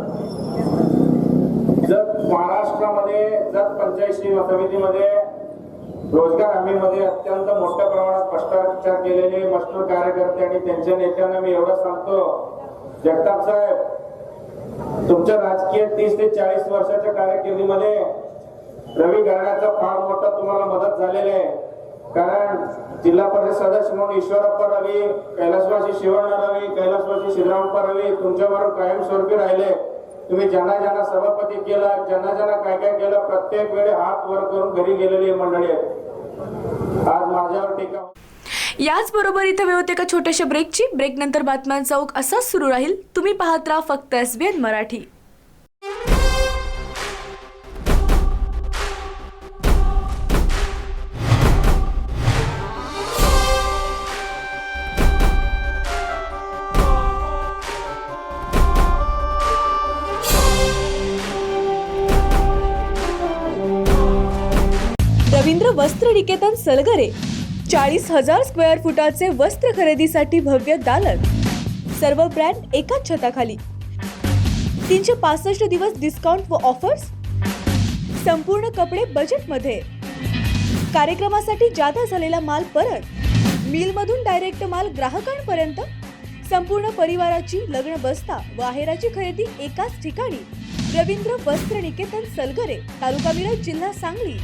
जत महाराष्ट्रामध्ये जत पंचायत समितीमध्ये रोजगार हमीमध्ये अत्यंत मोठ्या प्रमाणात भ्रष्टाचार केलेले मास्टर कार्यकर्ते आणि त्यांच्या नेत्यांना मी एवढं सांगतो, जगताप साहेब, तुमच्या राजकीय 30 ते 40 वर्षाच्या कारकिर्दीमध्ये रवी घराण्याचा फार मोठा तुम्हाला मदत झालेली आहे. कारण जिल्हा परिषद सदस्य म्हणून ईश्वरप्पा रवी, कैलासवासी शिवण्णा रवी, कैलासवासी सिद्धरामप्पा रवी तुमच्याबरोबर कायमस्वरूपी राहिले. तुम्ही ज्यांना ज्यांना सभापती केला, ज्यांना ज्यांना काय काय केलं, प्रत्येक वेळी हात वर करून घरी गेलेली मंडळी आहेत. आज माझ्यावर टीका. याचबरोबर इथं वेळ होते एका छोट्याशा ब्रेकची. ब्रेक नंतर बातम्यांचा ओघ असाच सुरू राहील. तुम्ही पाहत राहा फक्त SBN मराठी. रवींद्र वस्त्र निकेतन सलगरे 40,000 स्क्वेअर फुटाचे वस्त्र खरेदीसाठी भव्य दालन. सर्व ब्रँड एकाच छताखाली. 365 दिवस डिस्काउंट व ऑफर्स. संपूर्ण कपडे बजेटमध्ये. कार्यक्रमासाठी जादा झालेला माल परत. मिलमधून डायरेक्ट माल ग्राहकांपर्यंत. संपूर्ण परिवाराची लग्न बस्ता व आहेराची खरेदी एकाच ठिकाणी. रवींद्र वस्त्र निकेतन सलगरे, तालुका मिरज, जिल्हा सांगली.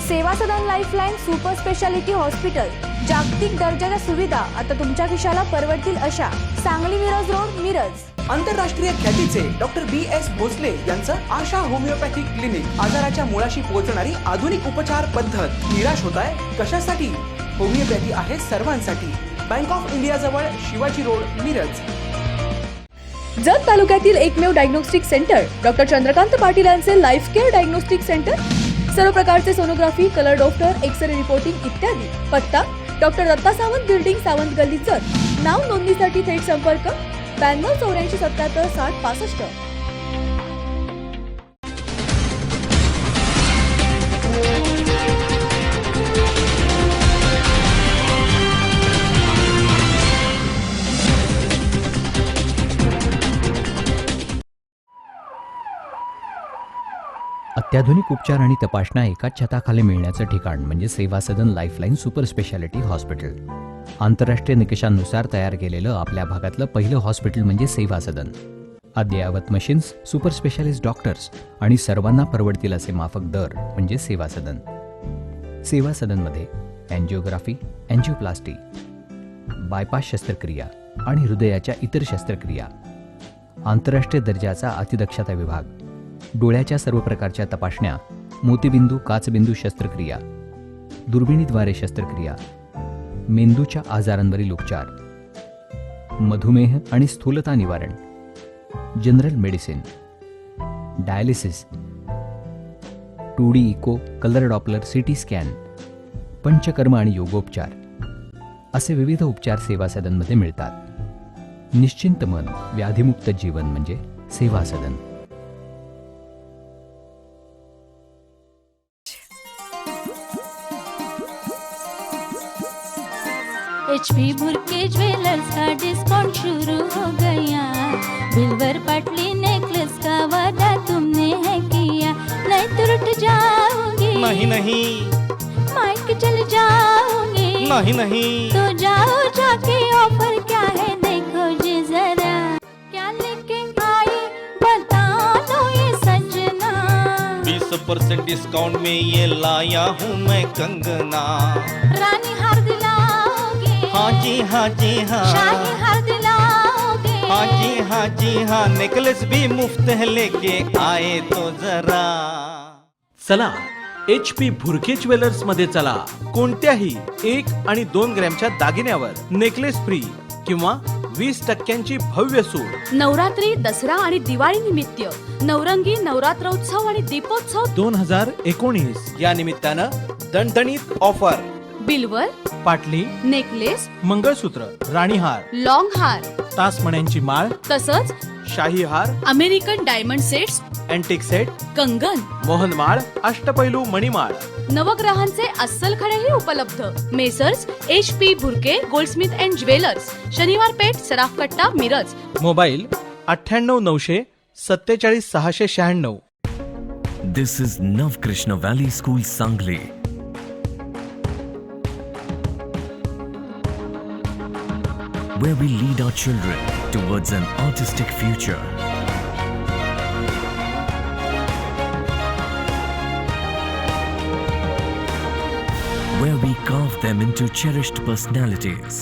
सेवा सदन लाईफलाईन सुपर स्पेशालिटी हॉस्पिटल. जागतिक दर्जाच्या सुविधा आता तुमच्या खिशाला परवडतील अशा. सांगली मिरज रोड, मिरज. आंतरराष्ट्रीय ख्यातीचे डॉक्टर BS भोसले यांचं आशा होमिओपॅथिक क्लिनिक. आजाराच्या मुळाशी पोहोचणारी आधुनिक उपचार पद्धत. निराश होताय कशासाठी? होमिओपॅथी आहे सर्वांसाठी. बँक ऑफ इंडिया जवळ, शिवाजी रोड, मिरज. जत तालुक्यातील एकमेव diagnostic centre doctor Chandrakant Patil यांचे लाईफ केअर डायग्नोस्टिक सेंटर. सर्व प्रकारचे sonography, colour doctor, x ray reporting इत्यादी. पत्ता डॉक्टर दत्ता सावंत बिल्डिंग, सावंत गल्ली, जत. नाव नोंदणीसाठी थेट संपर्क 92 84 77 60 65. अत्याधुनिक उपचार आणि तपासण्या एकाच छताखाली मिळण्याचं ठिकाण म्हणजे सेवा सदन लाईफलाईन सुपर स्पेशालिटी हॉस्पिटल. आंतरराष्ट्रीय निकषांनुसार तयार केलेलं आपल्या भागातलं पहिलं हॉस्पिटल म्हणजे सेवा सदन. अद्ययावत मशीन्स, सुपर स्पेशालिस्ट डॉक्टर्स आणि सर्वांना परवडतील असे माफक दर म्हणजे सेवा सदन. सेवा सदनमध्ये अँजिओग्राफी, अँजिओप्लास्टी, बायपास शस्त्रक्रिया आणि हृदयाच्या इतर शस्त्रक्रिया, आंतरराष्ट्रीय दर्जाचा अतिदक्षता विभाग, डोळ्याच्या सर्व प्रकारच्या तपासण्या, मोतीबिंदू काचबिंदू शस्त्रक्रिया, दुर्बिणीद्वारे शस्त्रक्रिया, मेंदूच्या आजारांवरील उपचार, मधुमेह आणि स्थूलता निवारण, general medicine, dialysis, 2D echo, colour Doppler, CT scan, panchakarma आणि योगोपचार असे विविध उपचार सेवा सदनमध्ये मिळतात. निश्चिंत मन, व्याधिमुक्त जीवन म्हणजे सेवा सदन. HP बुर्के ज्वेलर्स का डिस्काउंट शुरू हो गया. बिलवर पटली नेकलेस का वादा तुमने है किया, नहीं तो लुट जाओगी. नहीं नहीं माइक चल जाओगी. नहीं नहीं तो जाओ जाके ऑफर क्या है देखो जी जरा. क्या लेके आई बता दो ये सजना. 20% डिस्काउंट में ये लाया हूँ मैं कंगना. रानी हार दिलाओगे. हाँ जी हाँ जी हाँ. शाही हार दिलाओगे. हाँ जी हाँ. नेकलेस भी मुफ्त है लेके आए तो जरा. चला HP भुरके ज्वेलर्स मध्ये चला. कोणत्याही 1 आणि 2 ग्रॅमच्या दागिन्यावर नेकलेस फ्री किंवा 20% भव्य सूट. नवरात्री, दसरा आणि दिवाळी निमित्त नवरंगी नवरात्रोत्सव आणि दीपोत्सव 2019 या निमित्तानं दणदणीत ऑफर. बिलवर, पाटली, नेकलेस, मंगळसूत्र, राणीहार, लॉंग हार, तासमण्यांची माळ, तसंच शाही हार, American diamond sets, antique set, कंगन, मोहनमाळ, अष्टपैलू मणिमाळ, नवग्रहांचे अस्सल खडेही उपलब्ध. Messrs HP Bhurke Goldsmith and jewellers, शनिवार पेठ, सराफ कट्टा, Miraj. Mobile 98 900 47 696. This is Navkrishna Valley School, Sangli. Where we lead our children towards an artistic future. Where we carve them into cherished personalities.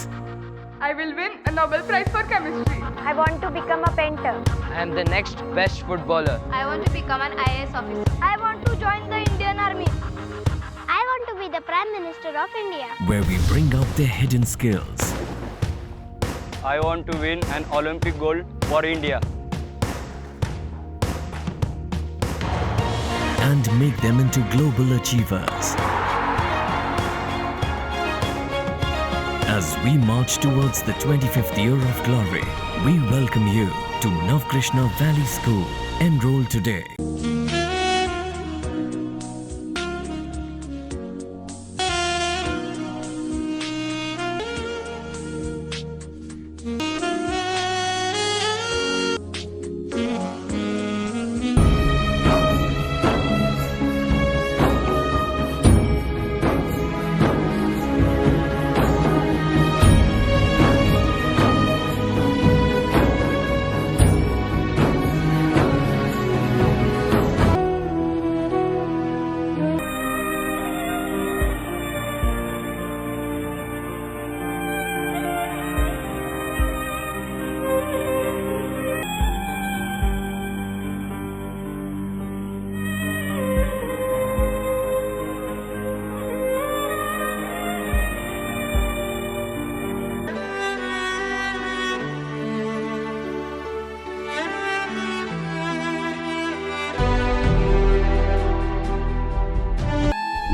I will win a Nobel Prize for chemistry. I want to become a painter. I am the next best footballer. I want to become an IAS officer. I want to join the Indian Army. I want to be the Prime Minister of India. Where we bring out their hidden skills. I want to win an Olympic gold for India. And make them into global achievers. As we march towards the 25th year of glory, we welcome you to Navkrishna Valley School. Enroll today.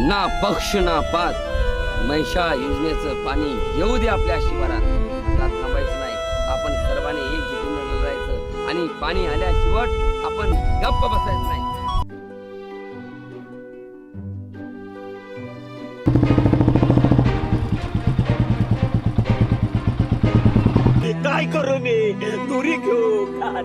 ना पक्ष ना पात, मैशा योजनेचं पाणी येऊ दे आपल्या शिवारात. आता थांबायचं नाही, आपण सर्वांनी एकजुटीनं लढायचं आणि पाणी आल्याशिवाय आपण गप्प बसायचं नाही. काय करू मी? दुरी घेऊ काय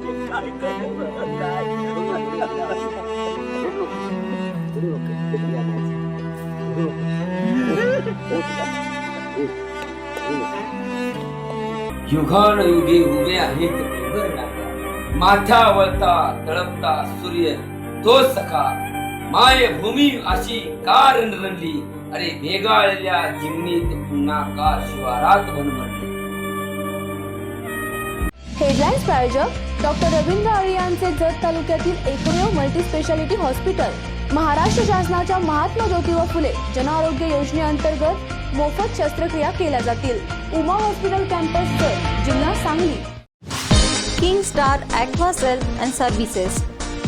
युगानुयुगे उभे आहेत डोंगर नाका, माथ्यावरता तळपता सूर्य तो सखा. मायभूमी अशी कार रणली, अरे भेगाळलेल्या जिमनीत पुन्हा का शिवारात बनवली. हेडलाईन्स प्रायोजक डॉक्टर रवींद्र आळे यांचे जत तालुक्यातील एकमेव मल्टीस्पेशालिटी हॉस्पिटल. महाराष्ट्र शासनाच्या महात्मा ज्योतिबा फुले जन आरोग्य योजनेअंतर्गत मोफत शस्त्रक्रिया केल्या जातील. उमा हॉस्पिटल कॅम्पस जत, जिल्हा Sangli. King Star Aquacell and services,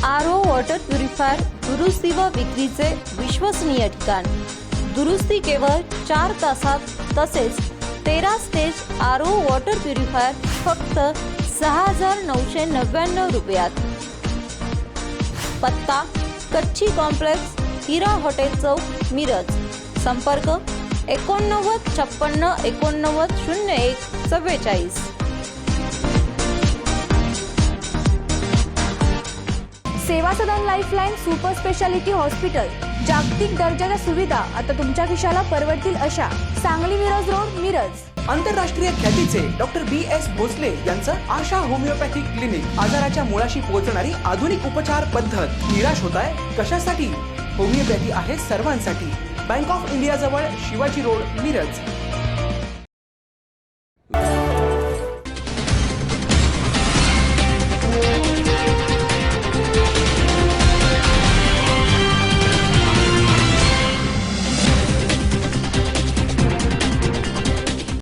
RO water purifier दुरुस्ती व विक्रीचे विश्वसनीय ठिकाण. दुरुस्ती केवळ 4 तासात, तसेच 13 स्टेज आरओ वॉटर प्युरिफायर फक्त 6,999 रुपयात. पत्ता कच्ची कॉम्प्लेक्स, हिरा हॉटेल चौक, मिरज. संपर्क 89 56 89 01 44. सेवा सदन लाईफलाईन सुपर स्पेशालिटी हॉस्पिटल. जागतिक दर्जाच्या सुविधा आता तुमच्या खिशाला परवडतील अशा. सांगली मिरज रोड, मिरज. आंतरराष्ट्रीय ख्यातीचे डॉक्टर BS भोसले यांचं आशा होमिओपॅथिक क्लिनिक. आजाराच्या मुळाशी पोहोचणारी आधुनिक उपचार पद्धत. निराश होताय कशासाठी? होमिओपॅथी आहे सर्वांसाठी. बँक ऑफ इंडिया जवळ, शिवाजी रोड, मिरज.